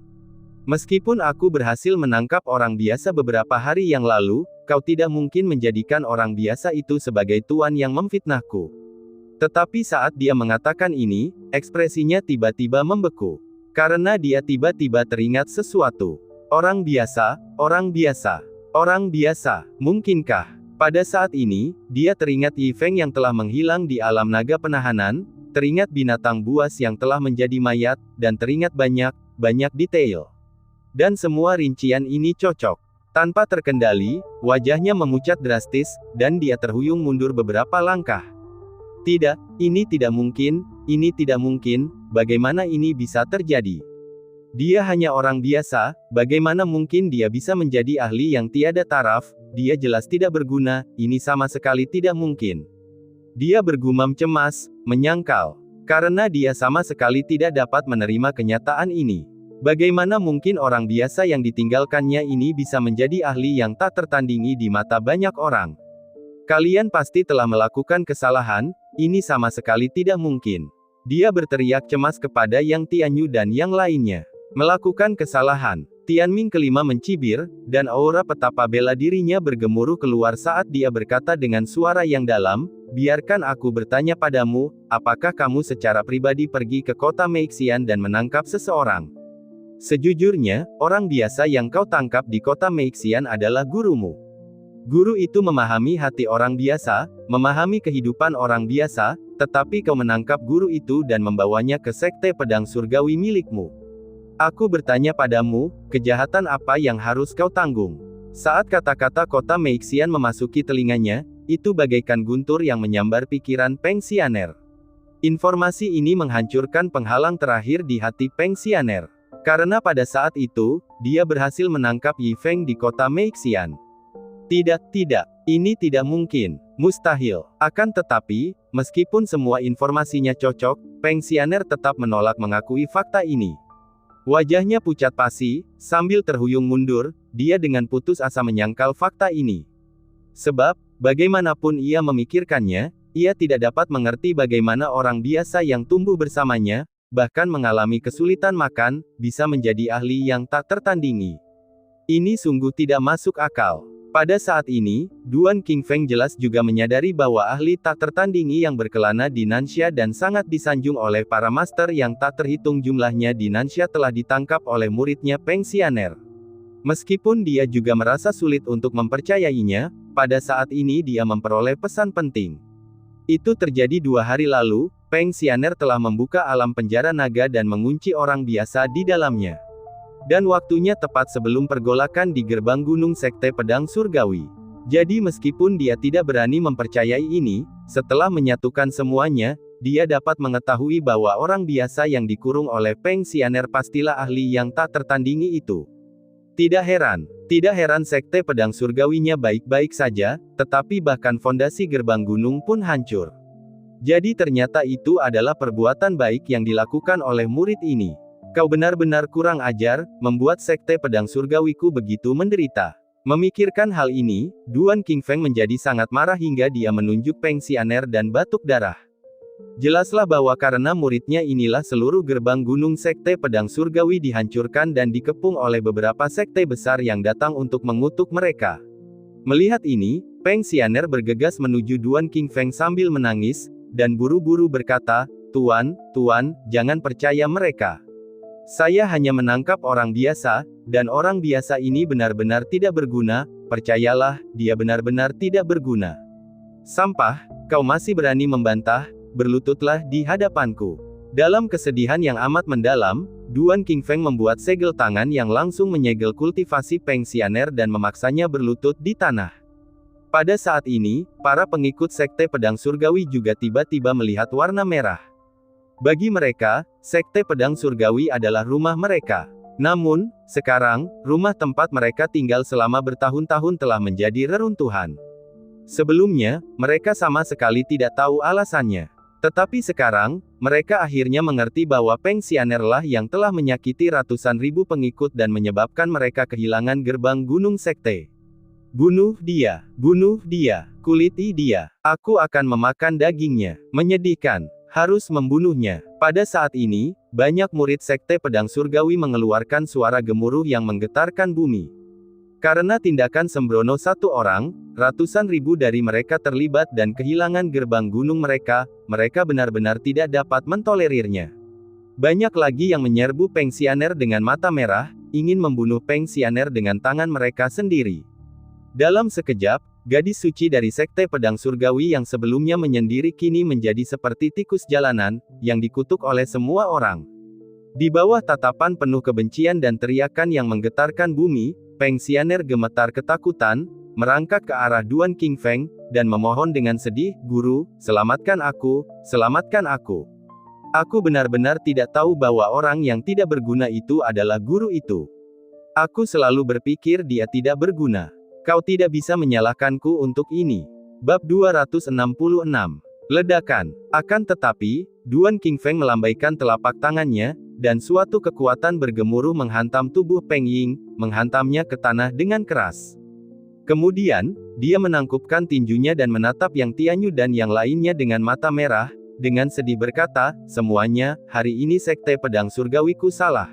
Meskipun aku berhasil menangkap orang biasa beberapa hari yang lalu, kau tidak mungkin menjadikan orang biasa itu sebagai tuan yang memfitnahku. Tetapi saat dia mengatakan ini, ekspresinya tiba-tiba membeku. Karena dia tiba-tiba teringat sesuatu. Orang biasa, orang biasa, orang biasa, mungkinkah? Pada saat ini, dia teringat Yi Feng yang telah menghilang di alam naga penahanan, teringat binatang buas yang telah menjadi mayat, dan teringat banyak detail. Dan semua rincian ini cocok. Tanpa terkendali, wajahnya memucat drastis, dan dia terhuyung mundur beberapa langkah. Tidak, ini tidak mungkin, bagaimana ini bisa terjadi? Dia hanya orang biasa, bagaimana mungkin dia bisa menjadi ahli yang tiada taraf, dia jelas tidak berguna, ini sama sekali tidak mungkin. Dia bergumam cemas, menyangkal. Karena dia sama sekali tidak dapat menerima kenyataan ini. Bagaimana mungkin orang biasa yang ditinggalkannya ini bisa menjadi ahli yang tak tertandingi di mata banyak orang? Kalian pasti telah melakukan kesalahan, ini sama sekali tidak mungkin. Dia berteriak cemas kepada Yang Tianyu dan yang lainnya. Melakukan kesalahan. Tianming kelima mencibir, dan aura petapa bela dirinya bergemuruh keluar saat dia berkata dengan suara yang dalam, biarkan aku bertanya padamu, apakah kamu secara pribadi pergi ke kota Meixian dan menangkap seseorang? Sejujurnya, orang biasa yang kau tangkap di kota Meixian adalah gurumu. Guru itu memahami hati orang biasa, memahami kehidupan orang biasa, tetapi kau menangkap guru itu dan membawanya ke Sekte Pedang Surgawi milikmu. Aku bertanya padamu, kejahatan apa yang harus kau tanggung? Saat kata-kata kota Meixian memasuki telinganya, itu bagaikan guntur yang menyambar pikiran Peng Xianer. Informasi ini menghancurkan penghalang terakhir di hati Peng Xianer. Karena pada saat itu, dia berhasil menangkap Yi Feng di kota Meixian. Tidak, ini tidak mungkin, mustahil. Akan tetapi, meskipun semua informasinya cocok, Peng Xianer tetap menolak mengakui fakta ini. Wajahnya pucat pasi, sambil terhuyung mundur, dia dengan putus asa menyangkal fakta ini. Sebab, bagaimanapun ia memikirkannya, ia tidak dapat mengerti bagaimana orang biasa yang tumbuh bersamanya, bahkan mengalami kesulitan makan, bisa menjadi ahli yang tak tertandingi. Ini sungguh tidak masuk akal. Pada saat ini, Duan Qingfeng jelas juga menyadari bahwa ahli tak tertandingi yang berkelana di Nansha dan sangat disanjung oleh para master yang tak terhitung jumlahnya di Nansha telah ditangkap oleh muridnya Peng Xianer. Meskipun dia juga merasa sulit untuk mempercayainya, pada saat ini dia memperoleh pesan penting. Itu terjadi 2 hari lalu, Peng Xianer telah membuka alam penjara naga dan mengunci orang biasa di dalamnya. Dan waktunya tepat sebelum pergolakan di gerbang gunung Sekte Pedang Surgawi. Jadi meskipun dia tidak berani mempercayai ini, setelah menyatukan semuanya, dia dapat mengetahui bahwa orang biasa yang dikurung oleh Peng Xianer pastilah ahli yang tak tertandingi itu. Tidak heran Sekte Pedang Surgawinya baik-baik saja, tetapi bahkan fondasi gerbang gunung pun hancur. Jadi ternyata itu adalah perbuatan baik yang dilakukan oleh murid ini. Kau benar-benar kurang ajar, membuat Sekte Pedang Surgawiku begitu menderita. Memikirkan hal ini, Duan Qingfeng menjadi sangat marah hingga dia menunjuk Peng Xianer dan batuk darah. Jelaslah bahwa karena muridnya inilah seluruh gerbang gunung Sekte Pedang Surgawi dihancurkan dan dikepung oleh beberapa sekte besar yang datang untuk mengutuk mereka. Melihat ini, Peng Xianer bergegas menuju Duan Qingfeng sambil menangis, dan buru-buru berkata, Tuan, jangan percaya mereka. Saya hanya menangkap orang biasa, dan orang biasa ini benar-benar tidak berguna, percayalah, dia benar-benar tidak berguna. Sampah, kau masih berani membantah, berlututlah di hadapanku. Dalam kesedihan yang amat mendalam, Duan Qingfeng membuat segel tangan yang langsung menyegel kultivasi Peng Xianer dan memaksanya berlutut di tanah. Pada saat ini, para pengikut Sekte Pedang Surgawi juga tiba-tiba melihat warna merah. Bagi mereka, Sekte Pedang Surgawi adalah rumah mereka. Namun, sekarang, rumah tempat mereka tinggal selama bertahun-tahun telah menjadi reruntuhan. Sebelumnya, mereka sama sekali tidak tahu alasannya. Tetapi sekarang, mereka akhirnya mengerti bahwa Peng Xianer lah yang telah menyakiti ratusan ribu pengikut dan menyebabkan mereka kehilangan gerbang gunung sekte. Bunuh dia, kuliti dia, aku akan memakan dagingnya. Menyedihkan. Harus membunuhnya. Pada saat ini, banyak murid Sekte Pedang Surgawi mengeluarkan suara gemuruh yang menggetarkan bumi. Karena tindakan sembrono satu orang, ratusan ribu dari mereka terlibat dan kehilangan gerbang gunung mereka benar-benar tidak dapat mentolerirnya. Banyak lagi yang menyerbu Peng Xianer dengan mata merah, ingin membunuh Peng Xianer dengan tangan mereka sendiri. Dalam sekejap, gadis suci dari Sekte Pedang Surgawi yang sebelumnya menyendiri kini menjadi seperti tikus jalanan, yang dikutuk oleh semua orang. Di bawah tatapan penuh kebencian dan teriakan yang menggetarkan bumi, Peng Xianer gemetar ketakutan, merangkak ke arah Duan Qingfeng, dan memohon dengan sedih, "Guru, selamatkan aku, selamatkan aku. Aku benar-benar tidak tahu bahwa orang yang tidak berguna itu adalah guru itu. Aku selalu berpikir dia tidak berguna. Kau tidak bisa menyalahkanku untuk ini." Bab 266. Ledakan. Akan tetapi, Duan Qingfeng melambaikan telapak tangannya, dan suatu kekuatan bergemuruh menghantam tubuh Peng Ying, menghantamnya ke tanah dengan keras. Kemudian, dia menangkupkan tinjunya dan menatap Yang Tianyu dan yang lainnya dengan mata merah, dengan sedih berkata, "Semuanya, hari ini Sekte Pedang Surgawiku salah.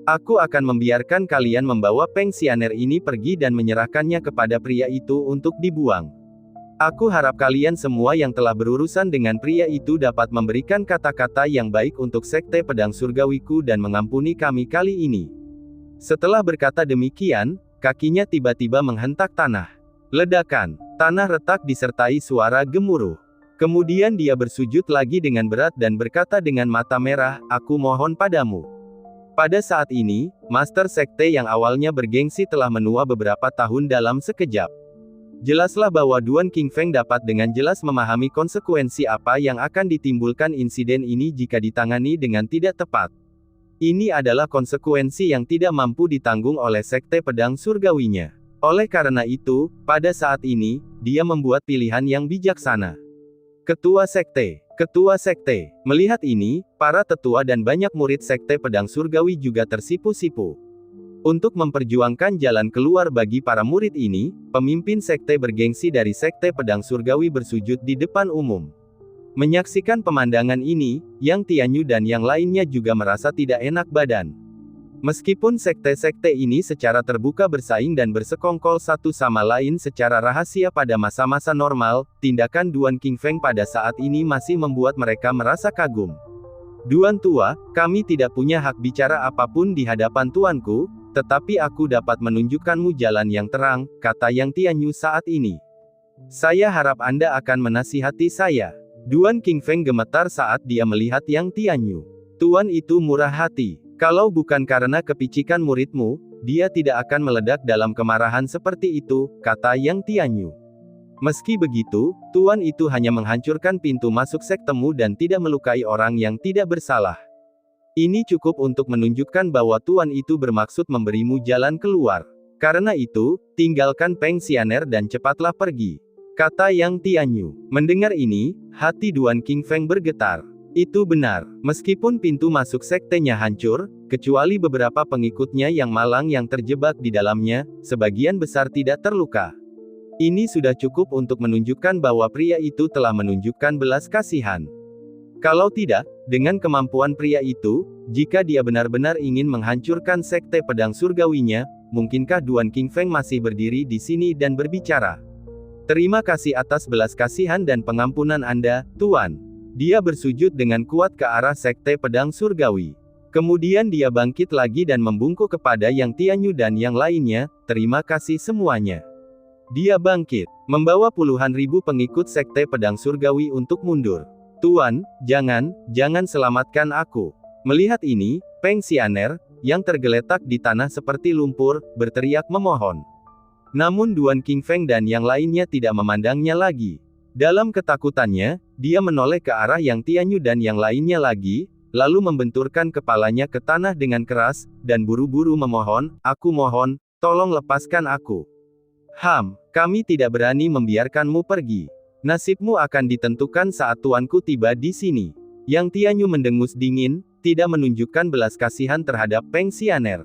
Aku akan membiarkan kalian membawa Peng Xianer ini pergi dan menyerahkannya kepada pria itu untuk dibuang. Aku harap kalian semua yang telah berurusan dengan pria itu dapat memberikan kata-kata yang baik untuk Sekte Pedang Surgawiku dan mengampuni kami kali ini." Setelah berkata demikian, kakinya tiba-tiba menghentak tanah. Ledakan. Tanah retak disertai suara gemuruh. Kemudian dia bersujud lagi dengan berat dan berkata dengan mata merah, "Aku mohon padamu." Pada saat ini, Master Sekte yang awalnya bergengsi telah menua beberapa tahun dalam sekejap. Jelaslah bahwa Duan Qingfeng dapat dengan jelas memahami konsekuensi apa yang akan ditimbulkan insiden ini jika ditangani dengan tidak tepat. Ini adalah konsekuensi yang tidak mampu ditanggung oleh Sekte Pedang Surgawinya. Oleh karena itu, pada saat ini, dia membuat pilihan yang bijaksana. Ketua Sekte. Melihat ini, para tetua dan banyak murid Sekte Pedang Surgawi juga tersipu-sipu. Untuk memperjuangkan jalan keluar bagi para murid ini, pemimpin sekte bergengsi dari Sekte Pedang Surgawi bersujud di depan umum. Menyaksikan pemandangan ini, Yang Tianyu dan yang lainnya juga merasa tidak enak badan. Meskipun sekte-sekte ini secara terbuka bersaing dan bersekongkol satu sama lain secara rahasia pada masa-masa normal, tindakan Duan Qingfeng pada saat ini masih membuat mereka merasa kagum. "Duan Tua, kami tidak punya hak bicara apapun di hadapan tuanku, tetapi aku dapat menunjukkanmu jalan yang terang," kata Yang Tianyu saat ini. "Saya harap Anda akan menasihati saya." Duan Qingfeng gemetar saat dia melihat Yang Tianyu. "Tuan itu murah hati. Kalau bukan karena kepicikan muridmu, dia tidak akan meledak dalam kemarahan seperti itu," kata Yang Tianyu. "Meski begitu, tuan itu hanya menghancurkan pintu masuk sektemu dan tidak melukai orang yang tidak bersalah. Ini cukup untuk menunjukkan bahwa tuan itu bermaksud memberimu jalan keluar. Karena itu, tinggalkan Peng Xianer dan cepatlah pergi," kata Yang Tianyu. Mendengar ini, hati Duan Qingfeng bergetar. Itu benar, meskipun pintu masuk sektenya hancur, kecuali beberapa pengikutnya yang malang yang terjebak di dalamnya, sebagian besar tidak terluka. Ini sudah cukup untuk menunjukkan bahwa pria itu telah menunjukkan belas kasihan. Kalau tidak, dengan kemampuan pria itu, jika dia benar-benar ingin menghancurkan Sekte Pedang Surgawinya, mungkinkah Duan Qingfeng masih berdiri di sini dan berbicara? "Terima kasih atas belas kasihan dan pengampunan Anda, Tuan." Dia bersujud dengan kuat ke arah Sekte Pedang Surgawi. Kemudian dia bangkit lagi dan membungkuk kepada Yang Tianyu dan yang lainnya, "Terima kasih semuanya." Dia bangkit, membawa puluhan ribu pengikut Sekte Pedang Surgawi untuk mundur. "Tuan, jangan selamatkan aku." Melihat ini, Peng Xianer, yang tergeletak di tanah seperti lumpur, berteriak memohon. Namun Duan Qingfeng dan yang lainnya tidak memandangnya lagi. Dalam ketakutannya, dia menoleh ke arah Yang Tianyu dan yang lainnya lagi, lalu membenturkan kepalanya ke tanah dengan keras, dan buru-buru memohon, "Aku mohon, tolong lepaskan aku. Kami tidak berani membiarkanmu pergi. Nasibmu akan ditentukan saat tuanku tiba di sini." Yang Tianyu mendengus dingin, tidak menunjukkan belas kasihan terhadap Peng Xianer.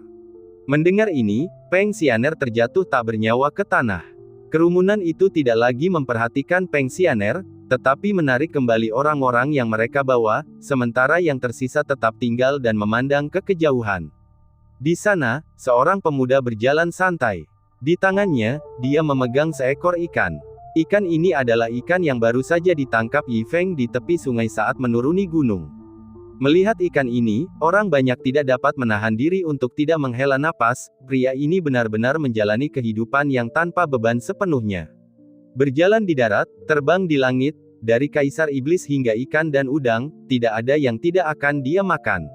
Mendengar ini, Peng Xianer terjatuh tak bernyawa ke tanah. Kerumunan itu tidak lagi memperhatikan Peng Xianer, tetapi menarik kembali orang-orang yang mereka bawa, sementara yang tersisa tetap tinggal dan memandang ke kejauhan. Di sana, seorang pemuda berjalan santai. Di tangannya, dia memegang seekor ikan. Ikan ini adalah ikan yang baru saja ditangkap Yi Feng di tepi sungai saat menuruni gunung. Melihat ikan ini, orang banyak tidak dapat menahan diri untuk tidak menghela napas. Pria ini benar-benar menjalani kehidupan yang tanpa beban sepenuhnya. Berjalan di darat, terbang di langit, dari kaisar iblis hingga ikan dan udang, tidak ada yang tidak akan dia makan.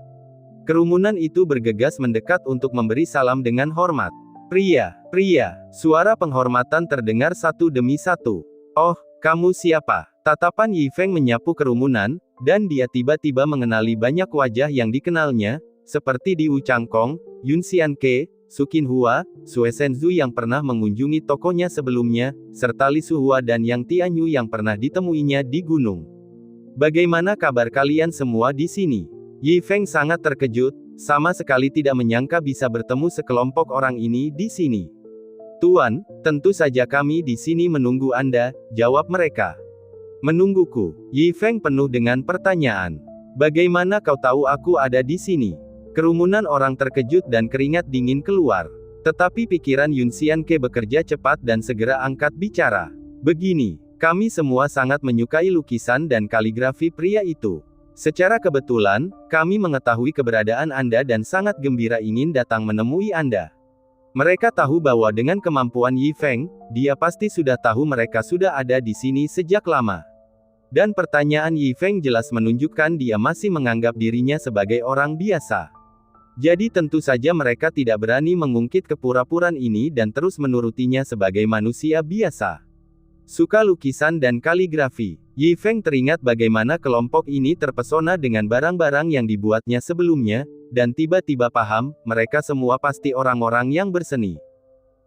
Kerumunan itu bergegas mendekat untuk memberi salam dengan hormat. Pria, suara penghormatan terdengar satu demi satu. Oh, kamu siapa? Tatapan Yi Feng menyapu kerumunan, dan dia tiba-tiba mengenali banyak wajah yang dikenalnya, seperti Di Wu Changkong, Yun Xianke, Su Qinhua, Sue Shenzhou yang pernah mengunjungi tokonya sebelumnya, serta Li Suhua dan Yang Tianyu yang pernah ditemuinya di gunung. Bagaimana kabar kalian semua di sini? Yi Feng sangat terkejut, sama sekali tidak menyangka bisa bertemu sekelompok orang ini di sini. Tuan, tentu saja kami di sini menunggu Anda, jawab mereka. Menungguku? Yi Feng penuh dengan pertanyaan. Bagaimana kau tahu aku ada di sini? Kerumunan orang terkejut dan keringat dingin keluar. Tetapi pikiran Yun Xianke bekerja cepat dan segera angkat bicara. Begini, kami semua sangat menyukai lukisan dan kaligrafi pria itu. Secara kebetulan, kami mengetahui keberadaan Anda dan sangat gembira ingin datang menemui Anda. Mereka tahu bahwa dengan kemampuan Yi Feng, dia pasti sudah tahu mereka sudah ada di sini sejak lama. Dan pertanyaan Yi Feng jelas menunjukkan dia masih menganggap dirinya sebagai orang biasa. Jadi tentu saja mereka tidak berani mengungkit kepura-puraan ini dan terus menurutinya sebagai manusia biasa. Suka lukisan dan kaligrafi. Yi Feng teringat bagaimana kelompok ini terpesona dengan barang-barang yang dibuatnya sebelumnya, dan tiba-tiba paham, mereka semua pasti orang-orang yang berseni.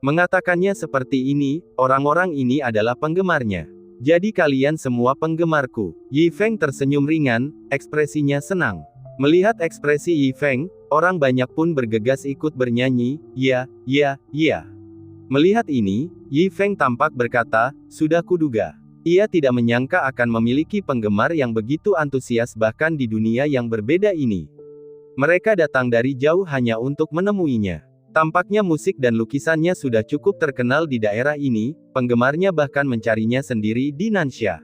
Mengatakannya seperti ini, orang-orang ini adalah penggemarnya. Jadi kalian semua penggemarku. Yi Feng tersenyum ringan, ekspresinya senang. Melihat ekspresi Yi Feng, orang banyak pun bergegas ikut bernyanyi, ya. Melihat ini, Yi Feng tampak berkata, sudah kuduga. Ia tidak menyangka akan memiliki penggemar yang begitu antusias bahkan di dunia yang berbeda ini. Mereka datang dari jauh hanya untuk menemuinya. Tampaknya musik dan lukisannya sudah cukup terkenal di daerah ini, penggemarnya bahkan mencarinya sendiri di Nansha.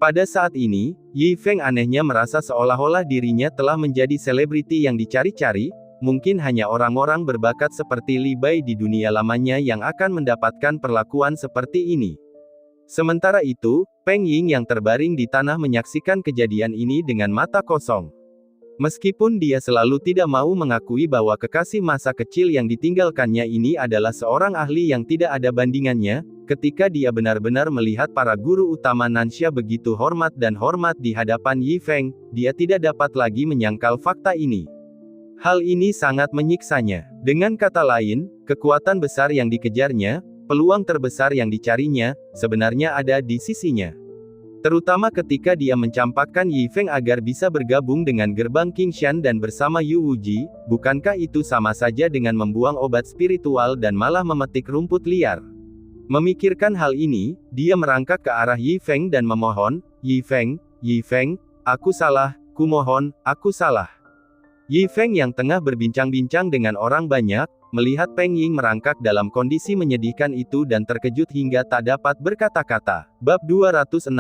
Pada saat ini, Yi Feng anehnya merasa seolah-olah dirinya telah menjadi selebriti yang dicari-cari, mungkin hanya orang-orang berbakat seperti Li Bai di dunia lamanya yang akan mendapatkan perlakuan seperti ini. Sementara itu, Peng Ying yang terbaring di tanah menyaksikan kejadian ini dengan mata kosong. Meskipun dia selalu tidak mau mengakui bahwa kekasih masa kecil yang ditinggalkannya ini adalah seorang ahli yang tidak ada bandingannya, ketika dia benar-benar melihat para guru utama Nansha begitu hormat di hadapan Yi Feng, dia tidak dapat lagi menyangkal fakta ini. Hal ini sangat menyiksanya. Dengan kata lain, kekuatan besar yang dikejarnya, peluang terbesar yang dicarinya, sebenarnya ada di sisinya. Terutama ketika dia mencampakkan Yi Feng agar bisa bergabung dengan gerbang Qingshan dan bersama Yu Wuji, bukankah itu sama saja dengan membuang obat spiritual dan malah memetik rumput liar? Memikirkan hal ini, dia merangkak ke arah Yi Feng dan memohon, Yi Feng, aku salah, kumohon, aku salah. Yi Feng yang tengah berbincang-bincang dengan orang banyak, melihat Peng Ying merangkak dalam kondisi menyedihkan itu dan terkejut hingga tak dapat berkata-kata. Bab 267.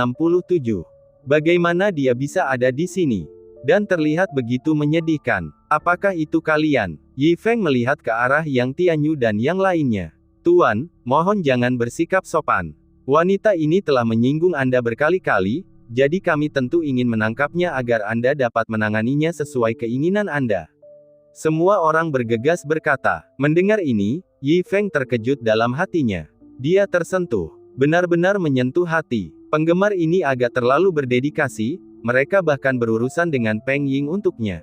Bagaimana dia bisa ada di sini? Dan terlihat begitu menyedihkan. Apakah itu kalian? Yi Feng melihat ke arah Yang Tianyu dan yang lainnya. Tuan, mohon jangan bersikap sopan. Wanita ini telah menyinggung Anda berkali-kali, jadi kami tentu ingin menangkapnya agar Anda dapat menanganinya sesuai keinginan Anda. Semua orang bergegas berkata. Mendengar ini, Yi Feng terkejut dalam hatinya. Dia tersentuh. Benar-benar menyentuh hati. Penggemar ini agak terlalu berdedikasi, mereka bahkan berurusan dengan Peng Ying untuknya.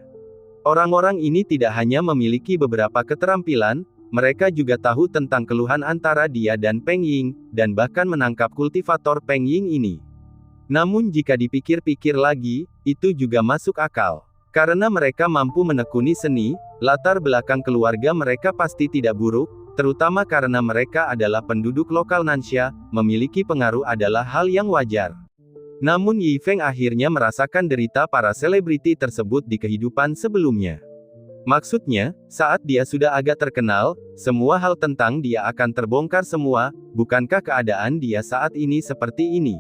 Orang-orang ini tidak hanya memiliki beberapa keterampilan, mereka juga tahu tentang keluhan antara dia dan Peng Ying, dan bahkan menangkap kultivator Peng Ying ini. Namun jika dipikir-pikir lagi, itu juga masuk akal. Karena mereka mampu menekuni seni, latar belakang keluarga mereka pasti tidak buruk, terutama karena mereka adalah penduduk lokal Nansha, memiliki pengaruh adalah hal yang wajar. Namun Yi Feng akhirnya merasakan derita para selebriti tersebut di kehidupan sebelumnya. Maksudnya, saat dia sudah agak terkenal, semua hal tentang dia akan terbongkar semua, bukankah keadaan dia saat ini seperti ini?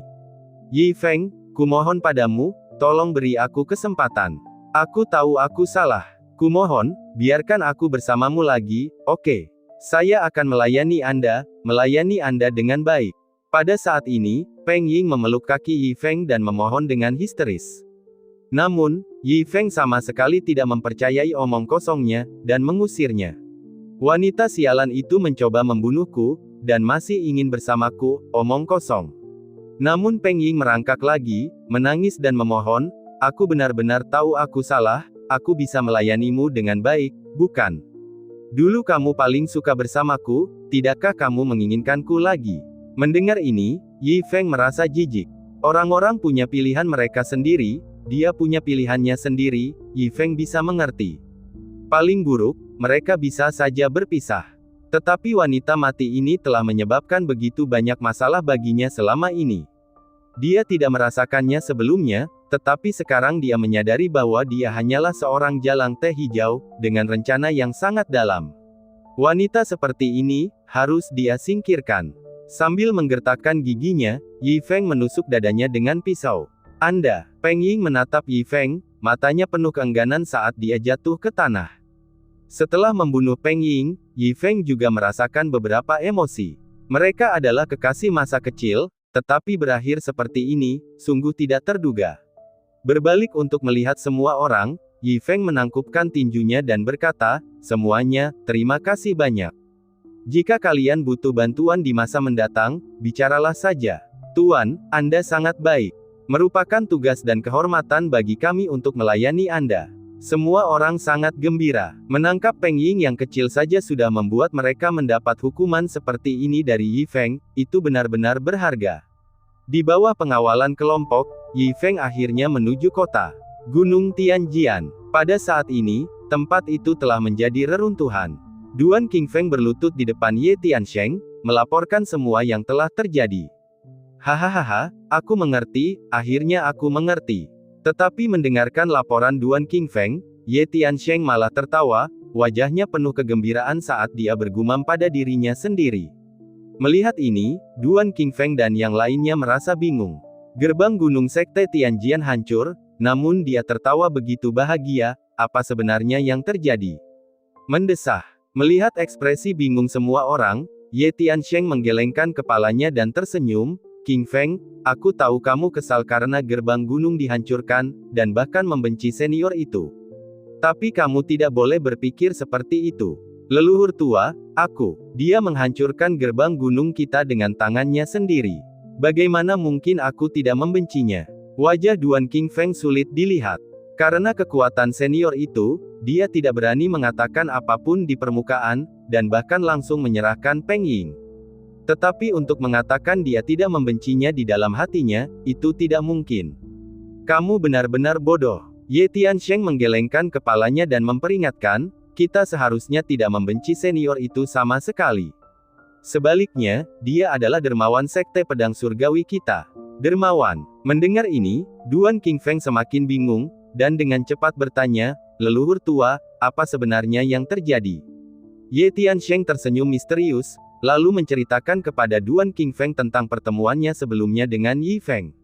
Yi Feng, kumohon padamu, tolong beri aku kesempatan. Aku tahu aku salah. Kumohon, biarkan aku bersamamu lagi, oke? Saya akan melayani Anda dengan baik. Pada saat ini, Peng Ying memeluk kaki Yi Feng dan memohon dengan histeris. Namun, Yi Feng sama sekali tidak mempercayai omong kosongnya, dan mengusirnya. Wanita sialan itu mencoba membunuhku, dan masih ingin bersamaku, omong kosong. Namun Peng Ying merangkak lagi, menangis dan memohon, aku benar-benar tahu aku salah, aku bisa melayanimu dengan baik, bukan? Dulu kamu paling suka bersamaku, tidakkah kamu menginginkanku lagi? Mendengar ini, Yi Feng merasa jijik. Orang-orang punya pilihan mereka sendiri, dia punya pilihannya sendiri, Yi Feng bisa mengerti. Paling buruk, mereka bisa saja berpisah. Tetapi wanita mati ini telah menyebabkan begitu banyak masalah baginya selama ini. Dia tidak merasakannya sebelumnya, tetapi sekarang dia menyadari bahwa dia hanyalah seorang jalang teh hijau, dengan rencana yang sangat dalam. Wanita seperti ini, harus dia singkirkan. Sambil menggertakkan giginya, Yi Feng menusuk dadanya dengan pisau. Anda, Peng Ying menatap Yi Feng, matanya penuh keengganan saat dia jatuh ke tanah. Setelah membunuh Peng Ying, Yi Feng juga merasakan beberapa emosi. Mereka adalah kekasih masa kecil, tetapi berakhir seperti ini, sungguh tidak terduga. Berbalik untuk melihat semua orang, Yi Feng menangkupkan tinjunya dan berkata, semuanya, terima kasih banyak. Jika kalian butuh bantuan di masa mendatang, bicaralah saja. Tuan, Anda sangat baik. Merupakan tugas dan kehormatan bagi kami untuk melayani Anda. Semua orang sangat gembira. Menangkap Peng Ying yang kecil saja sudah membuat mereka mendapat hukuman seperti ini dari Yi Feng, itu benar-benar berharga. Di bawah pengawalan kelompok, Yi Feng akhirnya menuju kota Gunung Tianjian. Pada saat ini, tempat itu telah menjadi reruntuhan. Duan Qingfeng berlutut di depan Ye Tiansheng, melaporkan semua yang telah terjadi. Hahaha, aku mengerti, akhirnya aku mengerti. Tetapi mendengarkan laporan Duan Qingfeng, Ye Tiansheng malah tertawa, wajahnya penuh kegembiraan saat dia bergumam pada dirinya sendiri. Melihat ini, Duan Qingfeng dan yang lainnya merasa bingung. Gerbang Gunung Sekte Tianjian hancur, namun dia tertawa begitu bahagia, apa sebenarnya yang terjadi? Mendesah. Melihat ekspresi bingung semua orang, Ye Tiansheng menggelengkan kepalanya dan tersenyum, Qingfeng, aku tahu kamu kesal karena gerbang gunung dihancurkan, dan bahkan membenci senior itu. Tapi kamu tidak boleh berpikir seperti itu. Leluhur tua, dia menghancurkan gerbang gunung kita dengan tangannya sendiri. Bagaimana mungkin aku tidak membencinya? Wajah Duan Qingfeng sulit dilihat. Karena kekuatan senior itu, dia tidak berani mengatakan apapun di permukaan, dan bahkan langsung menyerahkan Peng Ying. Tetapi untuk mengatakan dia tidak membencinya di dalam hatinya, itu tidak mungkin. Kamu benar-benar bodoh. Ye Tiansheng menggelengkan kepalanya dan memperingatkan, kita seharusnya tidak membenci senior itu sama sekali. Sebaliknya, dia adalah dermawan sekte pedang surgawi kita. Dermawan. Mendengar ini, Duan Qingfeng semakin bingung, dan dengan cepat bertanya, leluhur tua, apa sebenarnya yang terjadi? Ye Tiansheng tersenyum misterius, lalu menceritakan kepada Duan Qingfeng tentang pertemuannya sebelumnya dengan Yi Feng.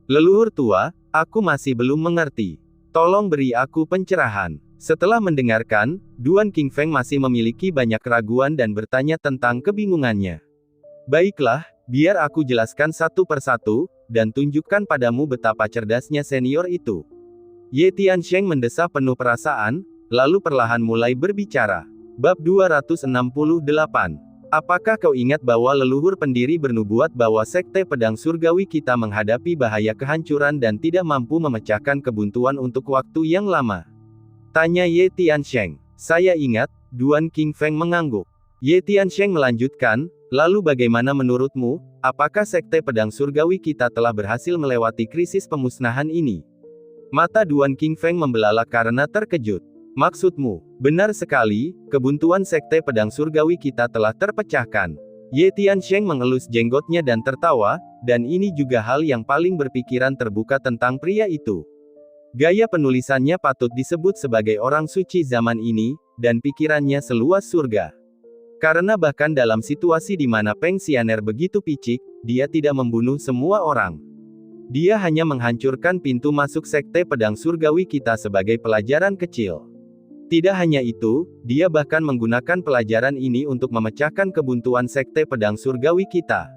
Leluhur tua, aku masih belum mengerti. Tolong beri aku pencerahan. Setelah mendengarkan, Duan Qingfeng masih memiliki banyak keraguan dan bertanya tentang kebingungannya. Baiklah, biar aku jelaskan satu persatu, dan tunjukkan padamu betapa cerdasnya senior itu. Ye Tiansheng mendesah penuh perasaan, lalu perlahan mulai berbicara. Bab 268. Apakah kau ingat bahwa leluhur pendiri bernubuat bahwa sekte pedang surgawi kita menghadapi bahaya kehancuran dan tidak mampu memecahkan kebuntuan untuk waktu yang lama? Tanya Ye Tiansheng. Saya ingat, Duan Qingfeng mengangguk. Ye Tiansheng melanjutkan, lalu bagaimana menurutmu, apakah sekte pedang surgawi kita telah berhasil melewati krisis pemusnahan ini? Mata Duan Qingfeng membelalak karena terkejut. Maksudmu, benar sekali, kebuntuan sekte pedang surgawi kita telah terpecahkan. Ye Tiansheng mengelus jenggotnya dan tertawa, dan ini juga hal yang paling berpikiran terbuka tentang pria itu. Gaya penulisannya patut disebut sebagai orang suci zaman ini, dan pikirannya seluas surga. Karena bahkan dalam situasi di mana Peng Xianer begitu picik, dia tidak membunuh semua orang. Dia hanya menghancurkan pintu masuk sekte pedang surgawi kita sebagai pelajaran kecil. Tidak hanya itu, dia bahkan menggunakan pelajaran ini untuk memecahkan kebuntuan sekte pedang surgawi kita.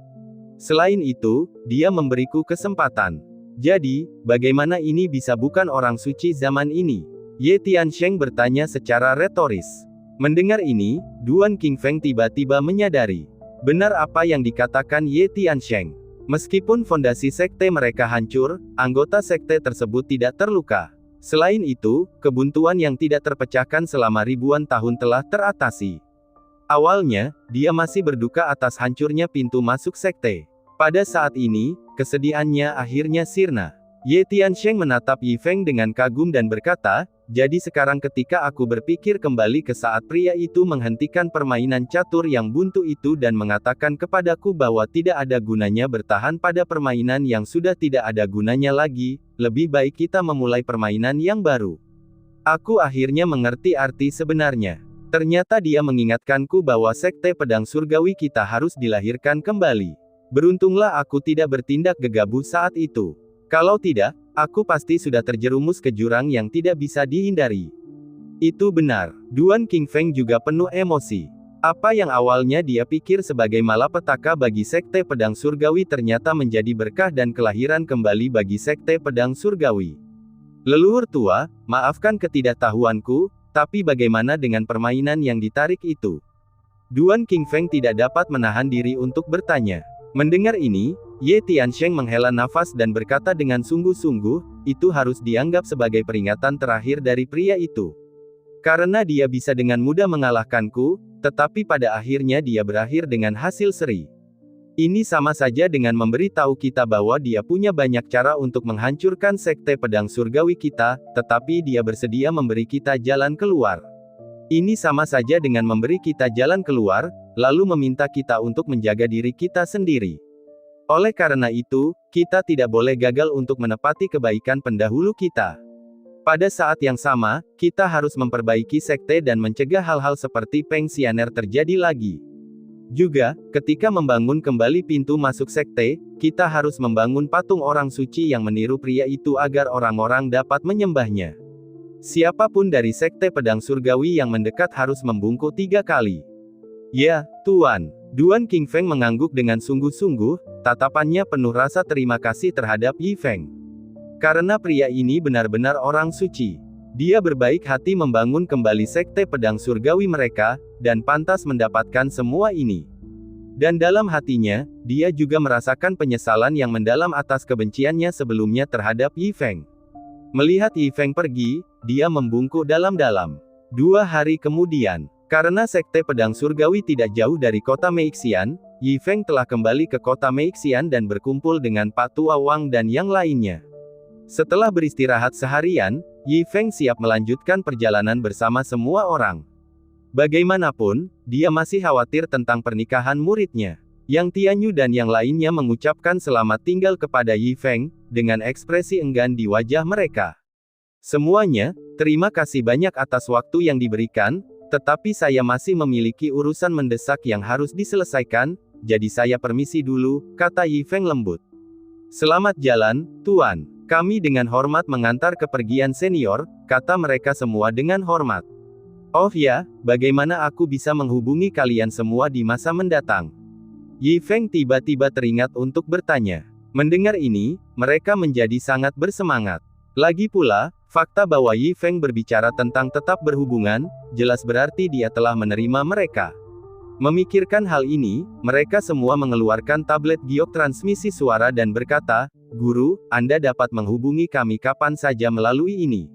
Selain itu, dia memberiku kesempatan. Jadi, bagaimana ini bisa bukan orang suci zaman ini? Ye Tiansheng bertanya secara retoris. Mendengar ini, Duan Qingfeng tiba-tiba menyadari. Benar apa yang dikatakan Ye Tiansheng. Meskipun fondasi sekte mereka hancur, anggota sekte tersebut tidak terluka. Selain itu, kebuntuan yang tidak terpecahkan selama ribuan tahun telah teratasi. Awalnya, dia masih berduka atas hancurnya pintu masuk sekte. Pada saat ini, kesedihannya akhirnya sirna. Ye Tiansheng menatap Yi Feng dengan kagum dan berkata, jadi sekarang ketika aku berpikir kembali ke saat pria itu menghentikan permainan catur yang buntu itu dan mengatakan kepadaku bahwa tidak ada gunanya bertahan pada permainan yang sudah tidak ada gunanya lagi, lebih baik kita memulai permainan yang baru. Aku akhirnya mengerti arti sebenarnya. Ternyata dia mengingatkanku bahwa sekte pedang surgawi kita harus dilahirkan kembali. Beruntunglah aku tidak bertindak gegabah saat itu. Kalau tidak, aku pasti sudah terjerumus ke jurang yang tidak bisa dihindari. Itu benar. Duan Qingfeng juga penuh emosi. Apa yang awalnya dia pikir sebagai malapetaka bagi sekte pedang surgawi ternyata menjadi berkah dan kelahiran kembali bagi sekte pedang surgawi. Leluhur tua, maafkan ketidaktahuanku, tapi bagaimana dengan permainan yang ditarik itu? Duan Qingfeng tidak dapat menahan diri untuk bertanya. Mendengar ini, Ye Tiansheng menghela nafas dan berkata dengan sungguh-sungguh, itu harus dianggap sebagai peringatan terakhir dari pria itu. Karena dia bisa dengan mudah mengalahkanku, tetapi pada akhirnya dia berakhir dengan hasil seri. Ini sama saja dengan memberitahu kita bahwa dia punya banyak cara untuk menghancurkan sekte pedang surgawi kita, tetapi dia bersedia memberi kita jalan keluar. Ini sama saja dengan memberi kita jalan keluar, lalu meminta kita untuk menjaga diri kita sendiri. Oleh karena itu, kita tidak boleh gagal untuk menepati kebaikan pendahulu kita. Pada saat yang sama, kita harus memperbaiki sekte dan mencegah hal-hal seperti Peng Xianer terjadi lagi. Juga, ketika membangun kembali pintu masuk sekte, kita harus membangun patung orang suci yang meniru pria itu agar orang-orang dapat menyembahnya. Siapapun dari sekte pedang surgawi yang mendekat harus membungkuk 3 kali. Ya, Tuan. Duan Qingfeng mengangguk dengan sungguh-sungguh, tatapannya penuh rasa terima kasih terhadap Yi Feng. Karena pria ini benar-benar orang suci. Dia berbaik hati membangun kembali sekte pedang surgawi mereka, dan pantas mendapatkan semua ini. Dan dalam hatinya, dia juga merasakan penyesalan yang mendalam atas kebenciannya sebelumnya terhadap Yi Feng. Melihat Yi Feng pergi, dia membungkuk dalam-dalam. 2 hari kemudian, karena sekte pedang surgawi tidak jauh dari kota Meixian, Yi Feng telah kembali ke kota Meixian dan berkumpul dengan Pak Tua Wang dan yang lainnya. Setelah beristirahat seharian, Yi Feng siap melanjutkan perjalanan bersama semua orang. Bagaimanapun, dia masih khawatir tentang pernikahan muridnya. Yang Tianyu dan yang lainnya mengucapkan selamat tinggal kepada Yi Feng, dengan ekspresi enggan di wajah mereka. Semuanya, terima kasih banyak atas waktu yang diberikan, tetapi saya masih memiliki urusan mendesak yang harus diselesaikan, jadi saya permisi dulu, kata Yi Feng lembut. Selamat jalan, Tuan. Kami dengan hormat mengantar kepergian senior, kata mereka semua dengan hormat. Oh ya, bagaimana aku bisa menghubungi kalian semua di masa mendatang? Yi Feng tiba-tiba teringat untuk bertanya. Mendengar ini, mereka menjadi sangat bersemangat. Lagi pula, fakta bahwa Yi Feng berbicara tentang tetap berhubungan, jelas berarti dia telah menerima mereka. Memikirkan hal ini, mereka semua mengeluarkan tablet giok transmisi suara dan berkata, Guru, Anda dapat menghubungi kami kapan saja melalui ini.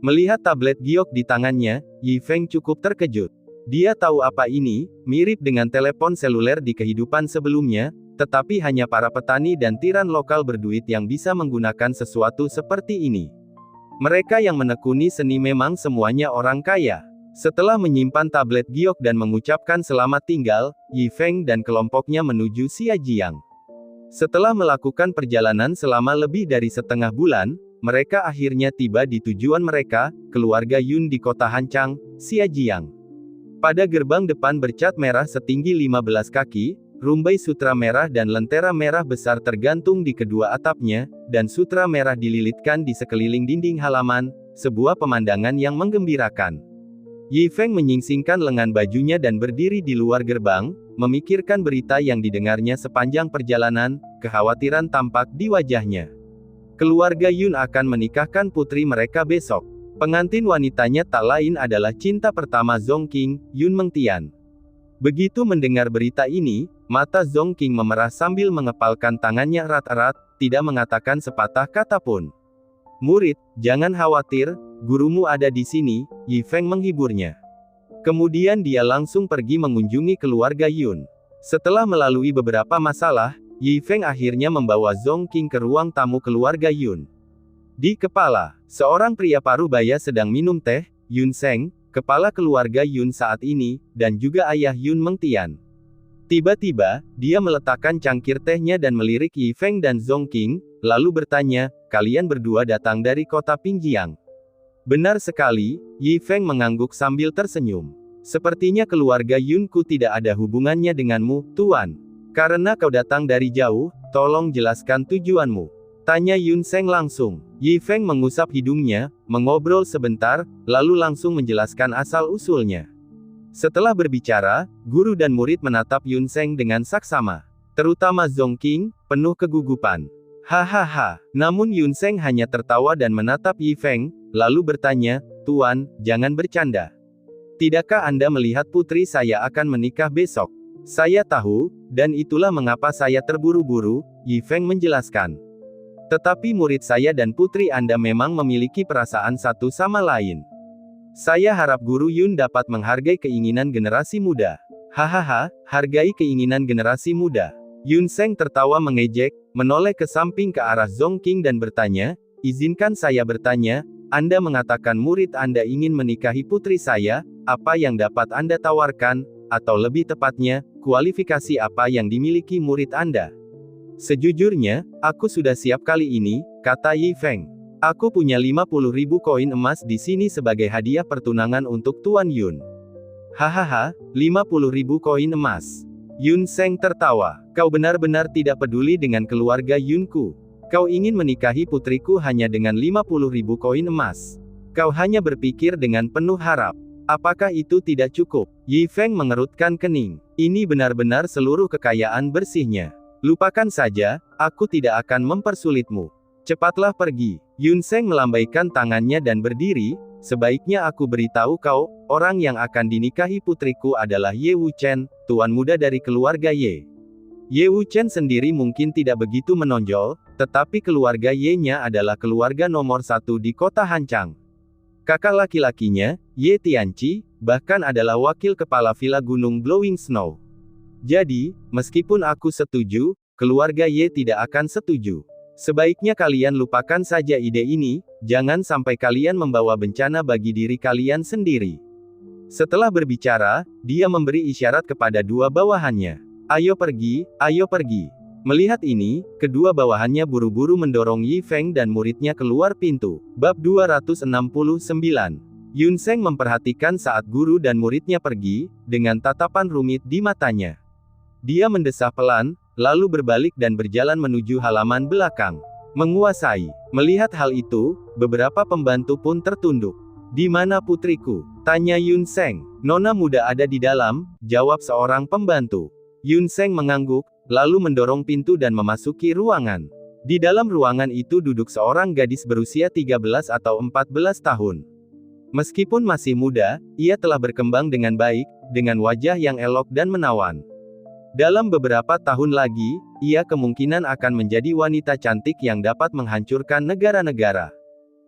Melihat tablet giok di tangannya, Yi Feng cukup terkejut. Dia tahu apa ini, mirip dengan telepon seluler di kehidupan sebelumnya, tetapi hanya para petani dan tiran lokal berduit yang bisa menggunakan sesuatu seperti ini. Mereka yang menekuni seni memang semuanya orang kaya. Setelah menyimpan tablet giok dan mengucapkan selamat tinggal, Yi Feng dan kelompoknya menuju Xiajiang. Setelah melakukan perjalanan selama lebih dari setengah bulan, mereka akhirnya tiba di tujuan mereka, keluarga Yun di kota Hancang, Xiajiang. Pada gerbang depan bercat merah setinggi 15 kaki, rumbai sutra merah dan lentera merah besar tergantung di kedua atapnya, dan sutra merah dililitkan di sekeliling dinding halaman, sebuah pemandangan yang menggembirakan. Yi Feng menyingsingkan lengan bajunya dan berdiri di luar gerbang, memikirkan berita yang didengarnya sepanjang perjalanan, kekhawatiran tampak di wajahnya. Keluarga Yun akan menikahkan putri mereka besok. Pengantin wanitanya tak lain adalah cinta pertama Zong Qing, Yun Mengtian. Begitu mendengar berita ini, mata Zong Qing memerah sambil mengepalkan tangannya erat-erat, tidak mengatakan sepatah kata pun. "Murid, jangan khawatir, gurumu ada di sini," Yi Feng menghiburnya. Kemudian dia langsung pergi mengunjungi keluarga Yun. Setelah melalui beberapa masalah, Yi Feng akhirnya membawa Zong Qing ke ruang tamu keluarga Yun. Di kepala, seorang pria parubaya sedang minum teh, Yun Seng, kepala keluarga Yun saat ini, dan juga ayah Yun Mengtian. Tiba-tiba, dia meletakkan cangkir tehnya dan melirik Yi Feng dan Zong Qing, lalu bertanya, "Kalian berdua datang dari kota Pingjiang?" "Benar sekali," Yi Feng mengangguk sambil tersenyum. "Sepertinya keluarga Yunku tidak ada hubungannya denganmu, Tuan. Karena kau datang dari jauh, tolong jelaskan tujuanmu," tanya Yun Seng langsung. Yi Feng mengusap hidungnya, mengobrol sebentar, lalu langsung menjelaskan asal-usulnya. Setelah berbicara, guru dan murid menatap Yun Seng dengan saksama. Terutama Zong Qing, penuh kegugupan. Hahaha. Namun Yun Seng hanya tertawa dan menatap Yi Feng, lalu bertanya, "Tuan, jangan bercanda. Tidakkah Anda melihat putri saya akan menikah besok?" "Saya tahu, dan itulah mengapa saya terburu-buru," Yi Feng menjelaskan. "Tetapi murid saya dan putri Anda memang memiliki perasaan satu sama lain. Saya harap Guru Yun dapat menghargai keinginan generasi muda." "Hahaha, hargai keinginan generasi muda." Yun Seng tertawa mengejek, menoleh ke samping ke arah Zong Qing dan bertanya, "Izinkan saya bertanya, Anda mengatakan murid Anda ingin menikahi putri saya, apa yang dapat Anda tawarkan, atau lebih tepatnya, kualifikasi apa yang dimiliki murid Anda?" "Sejujurnya, aku sudah siap kali ini," kata Yi Feng. "Aku punya 50.000 koin emas di sini sebagai hadiah pertunangan untuk Tuan Yun." "Hahaha, 50.000 koin emas." Yun Seng tertawa. "Kau benar-benar tidak peduli dengan keluarga Yunku. Kau ingin menikahi putriku hanya dengan 50.000 koin emas. Kau hanya berpikir dengan penuh harap. Apakah itu tidak cukup?" Yi Feng mengerutkan kening. "Ini benar-benar seluruh kekayaan bersihnya. Lupakan saja, aku tidak akan mempersulitmu. Cepatlah pergi." Yun Seng melambaikan tangannya dan berdiri, "Sebaiknya aku beritahu kau, orang yang akan dinikahi putriku adalah Ye Wuchen, tuan muda dari keluarga Ye." Ye Wuchen sendiri mungkin tidak begitu menonjol, tetapi keluarga Ye-nya adalah keluarga nomor satu di kota Hancang. Kakak laki-lakinya, Ye Tianqi, bahkan adalah wakil kepala villa Gunung Blowing Snow. Jadi, meskipun aku setuju, keluarga Ye tidak akan setuju. Sebaiknya kalian lupakan saja ide ini, jangan sampai kalian membawa bencana bagi diri kalian sendiri. Setelah berbicara, dia memberi isyarat kepada dua bawahannya. "Ayo pergi, ayo pergi." Melihat ini, kedua bawahannya buru-buru mendorong Yi Feng dan muridnya keluar pintu. Bab 269. Yun Seng memperhatikan saat guru dan muridnya pergi, dengan tatapan rumit di matanya. Dia mendesah pelan, lalu berbalik dan berjalan menuju halaman belakang. Menguasai. Melihat hal itu, beberapa pembantu pun tertunduk. "Di mana putriku?" tanya Yun Seng. "Nona muda ada di dalam," jawab seorang pembantu. Yun Seng mengangguk, lalu mendorong pintu dan memasuki ruangan. Di dalam ruangan itu duduk seorang gadis berusia 13 atau 14 tahun. Meskipun masih muda, ia telah berkembang dengan baik, dengan wajah yang elok dan menawan. Dalam beberapa tahun lagi, ia kemungkinan akan menjadi wanita cantik yang dapat menghancurkan negara-negara.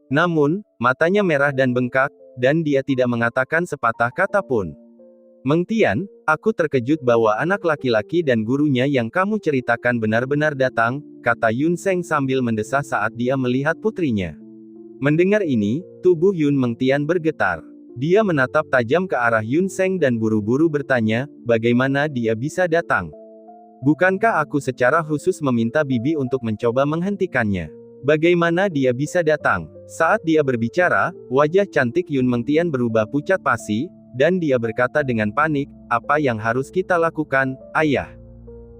Namun, matanya merah dan bengkak, dan dia tidak mengatakan sepatah kata pun. "Mengtian, aku terkejut bahwa anak laki-laki dan gurunya yang kamu ceritakan benar-benar datang," kata Yun Seng sambil mendesah saat dia melihat putrinya. Mendengar ini, tubuh Yun Mengtian bergetar. Dia menatap tajam ke arah Yun Seng dan buru-buru bertanya, bagaimana dia bisa datang? Bukankah aku secara khusus meminta Bibi untuk mencoba menghentikannya? Bagaimana dia bisa datang? Saat dia berbicara, wajah cantik Yun Mengtian berubah pucat pasi, dan dia berkata dengan panik, apa yang harus kita lakukan, ayah?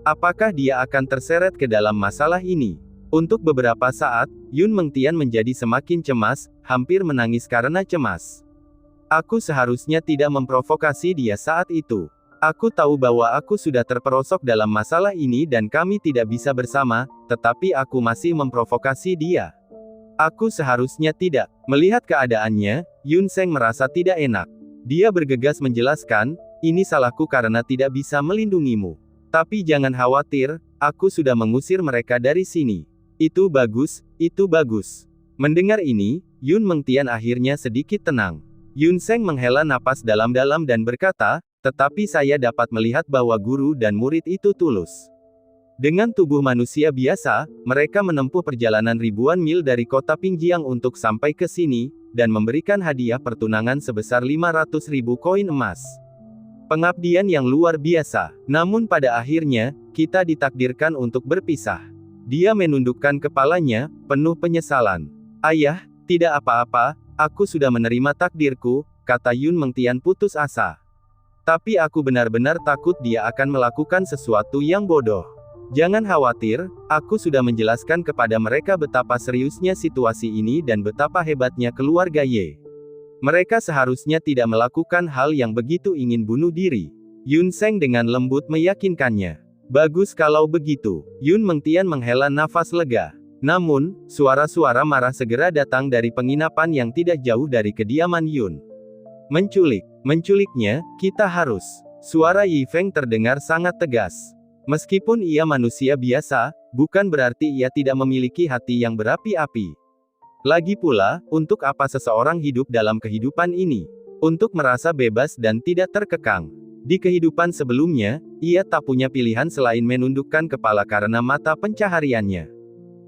Apakah dia akan terseret ke dalam masalah ini? Untuk beberapa saat, Yun Mengtian menjadi semakin cemas, hampir menangis karena cemas. Aku seharusnya tidak memprovokasi dia saat itu. Aku tahu bahwa aku sudah terperosok dalam masalah ini dan kami tidak bisa bersama, tetapi aku masih memprovokasi dia. Aku seharusnya tidak. Melihat keadaannya, Yun Seng merasa tidak enak. Dia bergegas menjelaskan, ini salahku karena tidak bisa melindungimu. Tapi jangan khawatir, aku sudah mengusir mereka dari sini. Itu bagus, itu bagus. Mendengar ini, Yun Mengtian akhirnya sedikit tenang. Yun Seng menghela napas dalam-dalam dan berkata, tetapi saya dapat melihat bahwa guru dan murid itu tulus. Dengan tubuh manusia biasa, mereka menempuh perjalanan ribuan mil dari kota Pingjiang untuk sampai ke sini, dan memberikan hadiah pertunangan sebesar 500.000 koin emas. Pengabdian yang luar biasa. Namun pada akhirnya, kita ditakdirkan untuk berpisah. Dia menundukkan kepalanya, penuh penyesalan. Ayah, tidak apa-apa, aku sudah menerima takdirku, kata Yun Mengtian putus asa. Tapi aku benar-benar takut dia akan melakukan sesuatu yang bodoh. Jangan khawatir, aku sudah menjelaskan kepada mereka betapa seriusnya situasi ini dan betapa hebatnya keluarga Ye. Mereka seharusnya tidak melakukan hal yang begitu ingin bunuh diri. Yun Seng dengan lembut meyakinkannya. Bagus kalau begitu. Yun Mengtian menghela nafas lega. Namun, suara-suara marah segera datang dari penginapan yang tidak jauh dari kediaman Yun. Menculiknya, kita harus. Suara Yi Feng terdengar sangat tegas. Meskipun ia manusia biasa, bukan berarti ia tidak memiliki hati yang berapi-api. Lagi pula, untuk apa seseorang hidup dalam kehidupan ini? Untuk merasa bebas dan tidak terkekang. Di kehidupan sebelumnya, ia tak punya pilihan selain menundukkan kepala karena mata pencahariannya.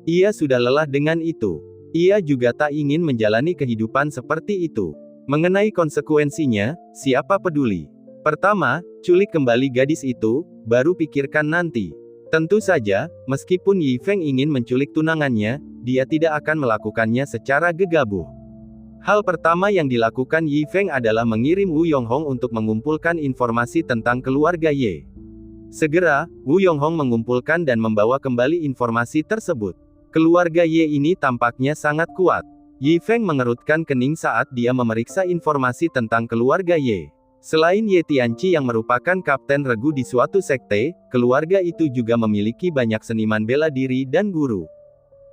Ia sudah lelah dengan itu. Ia juga tak ingin menjalani kehidupan seperti itu. Mengenai konsekuensinya, siapa peduli? Pertama, culik kembali gadis itu, baru pikirkan nanti. Tentu saja, meskipun Yi Feng ingin menculik tunangannya, dia tidak akan melakukannya secara gegabah. Hal pertama yang dilakukan Yi Feng adalah mengirim Wu Yonghong untuk mengumpulkan informasi tentang keluarga Ye. Segera, Wu Yonghong mengumpulkan dan membawa kembali informasi tersebut. Keluarga Ye ini tampaknya sangat kuat. Yi Feng mengerutkan kening saat dia memeriksa informasi tentang keluarga Ye. Selain Ye Tianqi yang merupakan kapten regu di suatu sekte, keluarga itu juga memiliki banyak seniman bela diri dan guru.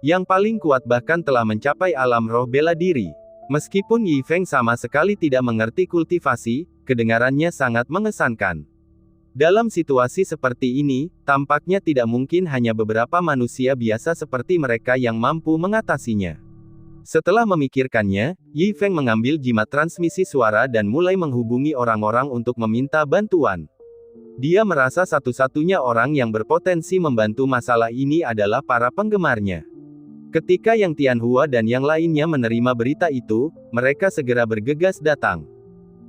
Yang paling kuat bahkan telah mencapai alam roh bela diri. Meskipun Yi Feng sama sekali tidak mengerti kultivasi, kedengarannya sangat mengesankan. Dalam situasi seperti ini, tampaknya tidak mungkin hanya beberapa manusia biasa seperti mereka yang mampu mengatasinya. Setelah memikirkannya, Yi Feng mengambil jimat transmisi suara dan mulai menghubungi orang-orang untuk meminta bantuan. Dia merasa satu-satunya orang yang berpotensi membantu masalah ini adalah para penggemarnya. Ketika Yang Tianhua dan yang lainnya menerima berita itu, mereka segera bergegas datang.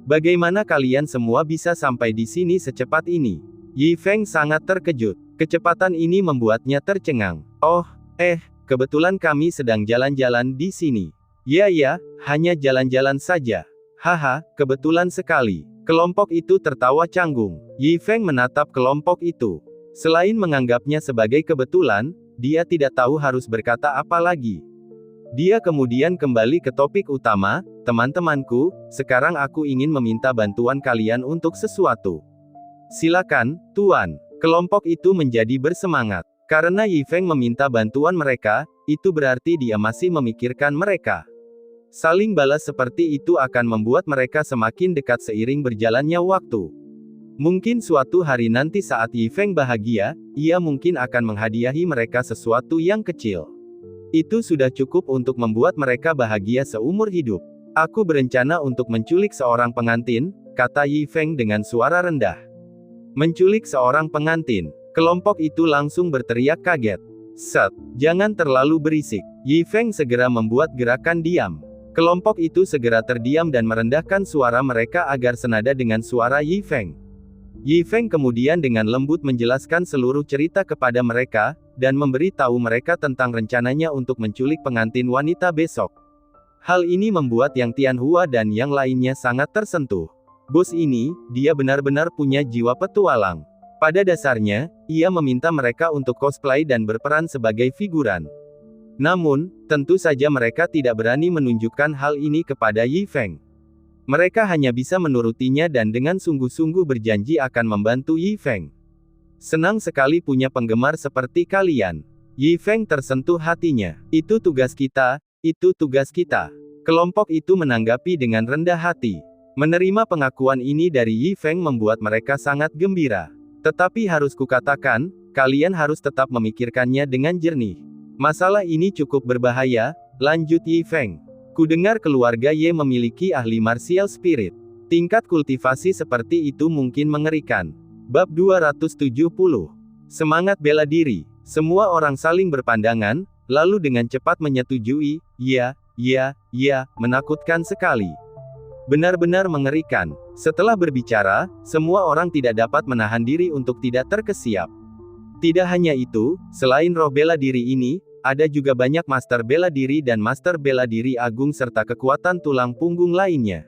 Bagaimana kalian semua bisa sampai di sini secepat ini? Yi Feng sangat terkejut. Kecepatan ini membuatnya tercengang. Oh, kebetulan kami sedang jalan-jalan di sini. Ya, hanya jalan-jalan saja. Haha, kebetulan sekali. Kelompok itu tertawa canggung. Yi Feng menatap kelompok itu. Selain menganggapnya sebagai kebetulan, dia tidak tahu harus berkata apa lagi. Dia kemudian kembali ke topik utama, teman-temanku, sekarang aku ingin meminta bantuan kalian untuk sesuatu. Silakan, Tuan. Kelompok itu menjadi bersemangat. Karena Yi Feng meminta bantuan mereka, itu berarti dia masih memikirkan mereka. Saling balas seperti itu akan membuat mereka semakin dekat seiring berjalannya waktu. Mungkin suatu hari nanti saat Yi Feng bahagia, ia mungkin akan menghadiahi mereka sesuatu yang kecil. Itu sudah cukup untuk membuat mereka bahagia seumur hidup. Aku berencana untuk menculik seorang pengantin, kata Yi Feng dengan suara rendah. Menculik seorang pengantin. Kelompok itu langsung berteriak kaget. Set, jangan terlalu berisik. Yi Feng segera membuat gerakan diam. Kelompok itu segera terdiam dan merendahkan suara mereka agar senada dengan suara Yi Feng. Yi Feng kemudian dengan lembut menjelaskan seluruh cerita kepada mereka, dan memberi tahu mereka tentang rencananya untuk menculik pengantin wanita besok. Hal ini membuat Yang Tianhua dan yang lainnya sangat tersentuh. Bos ini, dia benar-benar punya jiwa petualang. Pada dasarnya, ia meminta mereka untuk cosplay dan berperan sebagai figuran. Namun, tentu saja mereka tidak berani menunjukkan hal ini kepada Yi Feng. Mereka hanya bisa menurutinya dan dengan sungguh-sungguh berjanji akan membantu Yi Feng. Senang sekali punya penggemar seperti kalian. Yi Feng tersentuh hatinya. Itu tugas kita, itu tugas kita. Kelompok itu menanggapi dengan rendah hati. Menerima pengakuan ini dari Yi Feng membuat mereka sangat gembira. Tetapi harus kukatakan, kalian harus tetap memikirkannya dengan jernih. Masalah ini cukup berbahaya, lanjut Yi Feng. Kudengar keluarga Ye memiliki ahli martial spirit. Tingkat kultivasi seperti itu mungkin mengerikan. Bab 270. Semangat bela diri. Semua orang saling berpandangan, lalu dengan cepat menyetujui, ya, menakutkan sekali. Benar-benar mengerikan. Setelah berbicara, semua orang tidak dapat menahan diri untuk tidak terkesiap. Tidak hanya itu, selain roh bela diri ini, ada juga banyak master bela diri dan master bela diri agung serta kekuatan tulang punggung lainnya.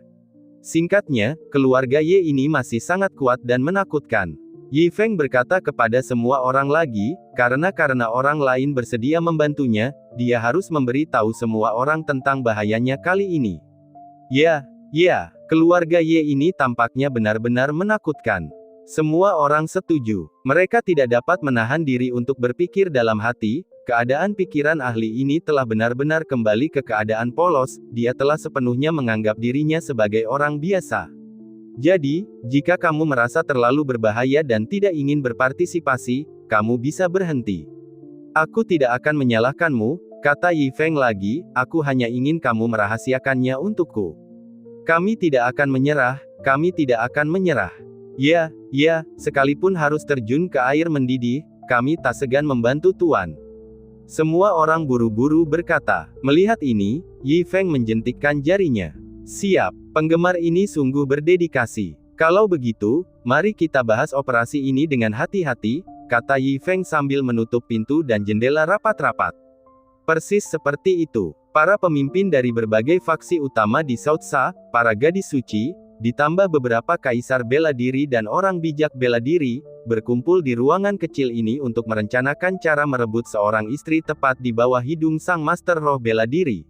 Singkatnya, keluarga Ye ini masih sangat kuat dan menakutkan. Yi Feng berkata kepada semua orang lagi, karena orang lain bersedia membantunya, dia harus memberi tahu semua orang tentang bahayanya kali ini. Ya, keluarga Ye ini tampaknya benar-benar menakutkan. Semua orang setuju. Mereka tidak dapat menahan diri untuk berpikir dalam hati, keadaan pikiran ahli ini telah benar-benar kembali ke keadaan polos, dia telah sepenuhnya menganggap dirinya sebagai orang biasa. Jadi, jika kamu merasa terlalu berbahaya dan tidak ingin berpartisipasi, kamu bisa berhenti. Aku tidak akan menyalahkanmu, kata Yi Feng lagi, aku hanya ingin kamu merahasiakannya untukku. Kami tidak akan menyerah, kami tidak akan menyerah. Ya, sekalipun harus terjun ke air mendidih, kami tak segan membantu Tuan. Semua orang buru-buru berkata. Melihat ini, Yi Feng menjentikkan jarinya. Siap, penggemar ini sungguh berdedikasi. Kalau begitu, mari kita bahas operasi ini dengan hati-hati, kata Yi Feng sambil menutup pintu dan jendela rapat-rapat. Persis seperti itu, para pemimpin dari berbagai faksi utama di South Sha, para gadis suci, ditambah beberapa kaisar bela diri dan orang bijak bela diri, berkumpul di ruangan kecil ini untuk merencanakan cara merebut seorang istri tepat di bawah hidung sang master roh bela diri.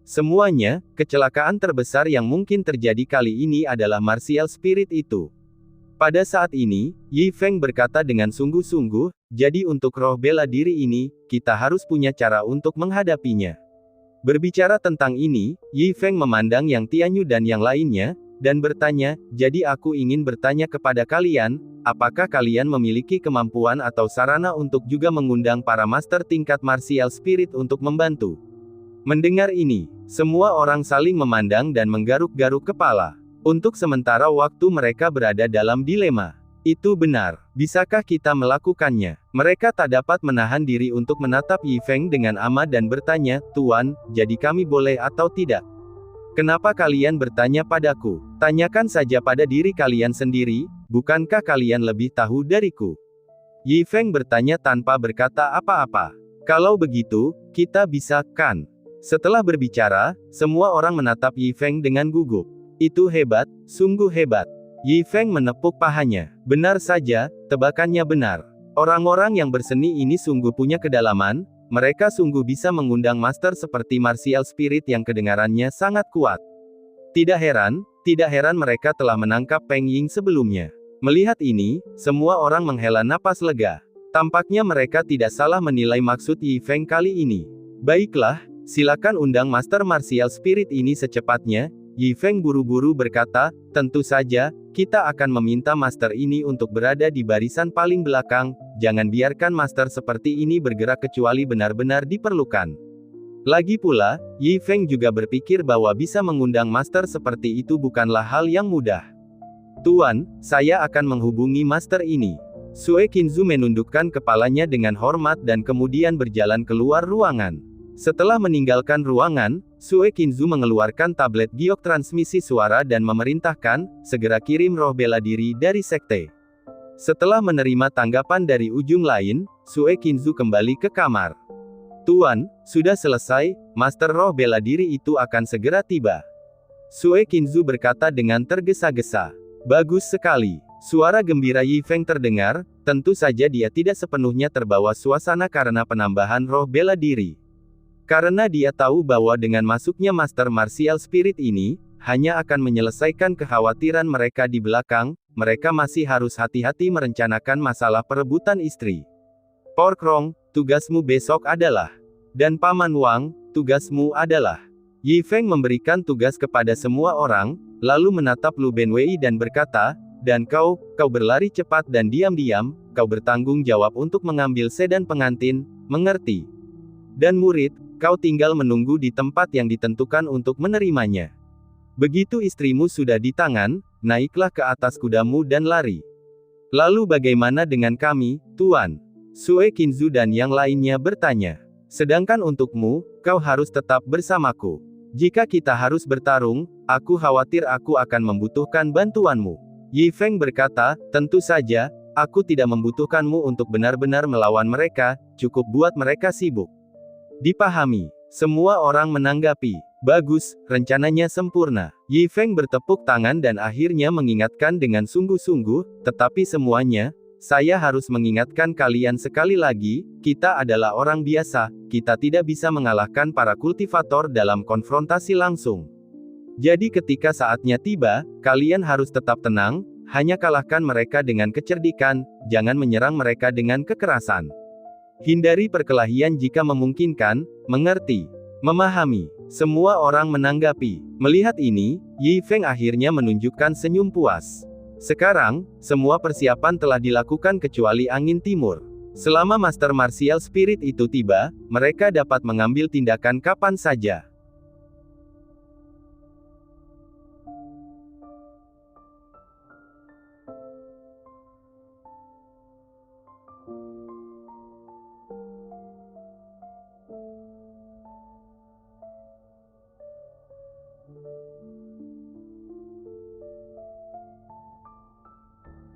Semuanya, kecelakaan terbesar yang mungkin terjadi kali ini adalah martial spirit itu. Pada saat ini, Yi Feng berkata dengan sungguh-sungguh, jadi untuk roh bela diri ini, kita harus punya cara untuk menghadapinya. Berbicara tentang ini, Yi Feng memandang Yang Tianyu dan yang lainnya, dan bertanya, jadi aku ingin bertanya kepada kalian, apakah kalian memiliki kemampuan atau sarana untuk juga mengundang para master tingkat martial spirit untuk membantu? Mendengar ini, semua orang saling memandang dan menggaruk-garuk kepala. Untuk sementara waktu mereka berada dalam dilema. Itu benar. Bisakah kita melakukannya? Mereka tak dapat menahan diri untuk menatap Yi Feng dengan amat dan bertanya, Tuan, jadi kami boleh atau tidak? Kenapa kalian bertanya padaku? Tanyakan saja pada diri kalian sendiri, bukankah kalian lebih tahu dariku? Yi Feng bertanya tanpa berkata apa-apa. Kalau begitu, kita bisa, kan? Setelah berbicara, semua orang menatap Yi Feng dengan gugup. Itu hebat, sungguh hebat. Yi Feng menepuk pahanya. Benar saja, tebakannya benar. Orang-orang yang berseni ini sungguh punya kedalaman, mereka sungguh bisa mengundang master seperti martial spirit yang kedengarannya sangat kuat. Tidak heran mereka telah menangkap Peng Ying sebelumnya. Melihat ini, semua orang menghela napas lega. Tampaknya mereka tidak salah menilai maksud Yi Feng kali ini. Baiklah, silakan undang master martial spirit ini secepatnya. Yi Feng buru-buru berkata, tentu saja, kita akan meminta master ini untuk berada di barisan paling belakang, jangan biarkan master seperti ini bergerak kecuali benar-benar diperlukan. Lagi pula, Yi Feng juga berpikir bahwa bisa mengundang master seperti itu bukanlah hal yang mudah. Tuan, saya akan menghubungi master ini. Sue Qinzu menundukkan kepalanya dengan hormat dan kemudian berjalan keluar ruangan. Setelah meninggalkan ruangan, Sue Qinzu mengeluarkan tablet giok transmisi suara dan memerintahkan, segera kirim roh bela diri dari sekte. Setelah menerima tanggapan dari ujung lain, Sue Qinzu kembali ke kamar. Tuan, sudah selesai, Master Roh Bela Diri itu akan segera tiba. Sue Qinzu berkata dengan tergesa-gesa. Bagus sekali. Suara gembira Yi Feng terdengar, tentu saja dia tidak sepenuhnya terbawa suasana karena penambahan roh bela diri. Karena dia tahu bahwa dengan masuknya Master Martial Spirit ini, hanya akan menyelesaikan kekhawatiran mereka di belakang, mereka masih harus hati-hati merencanakan masalah perebutan istri. Porkrong, tugasmu besok adalah. Dan Paman Wang, tugasmu adalah. Yi Feng memberikan tugas kepada semua orang, lalu menatap Lu Benwei dan berkata, dan kau berlari cepat dan diam-diam, kau bertanggung jawab untuk mengambil sedan pengantin, mengerti? Dan murid, kau tinggal menunggu di tempat yang ditentukan untuk menerimanya. Begitu istrimu sudah di tangan, naiklah ke atas kudamu dan lari. Lalu bagaimana dengan kami, Tuan? Sue Qinzu dan yang lainnya bertanya. Sedangkan untukmu, kau harus tetap bersamaku. Jika kita harus bertarung, aku khawatir aku akan membutuhkan bantuanmu. Yi Feng berkata, tentu saja, aku tidak membutuhkanmu untuk benar-benar melawan mereka, cukup buat mereka sibuk. Dipahami. Semua orang menanggapi. Bagus, rencananya sempurna. Yi Feng bertepuk tangan dan akhirnya mengingatkan dengan sungguh-sungguh, tetapi semuanya, saya harus mengingatkan kalian sekali lagi, kita adalah orang biasa, kita tidak bisa mengalahkan para kultivator dalam konfrontasi langsung. Jadi ketika saatnya tiba, kalian harus tetap tenang, hanya kalahkan mereka dengan kecerdikan, jangan menyerang mereka dengan kekerasan. Hindari perkelahian jika memungkinkan, mengerti? Memahami. Semua orang menanggapi. Melihat ini, Yi Feng akhirnya menunjukkan senyum puas. Sekarang, semua persiapan telah dilakukan kecuali angin timur. Selama Master Martial Spirit itu tiba, mereka dapat mengambil tindakan kapan saja.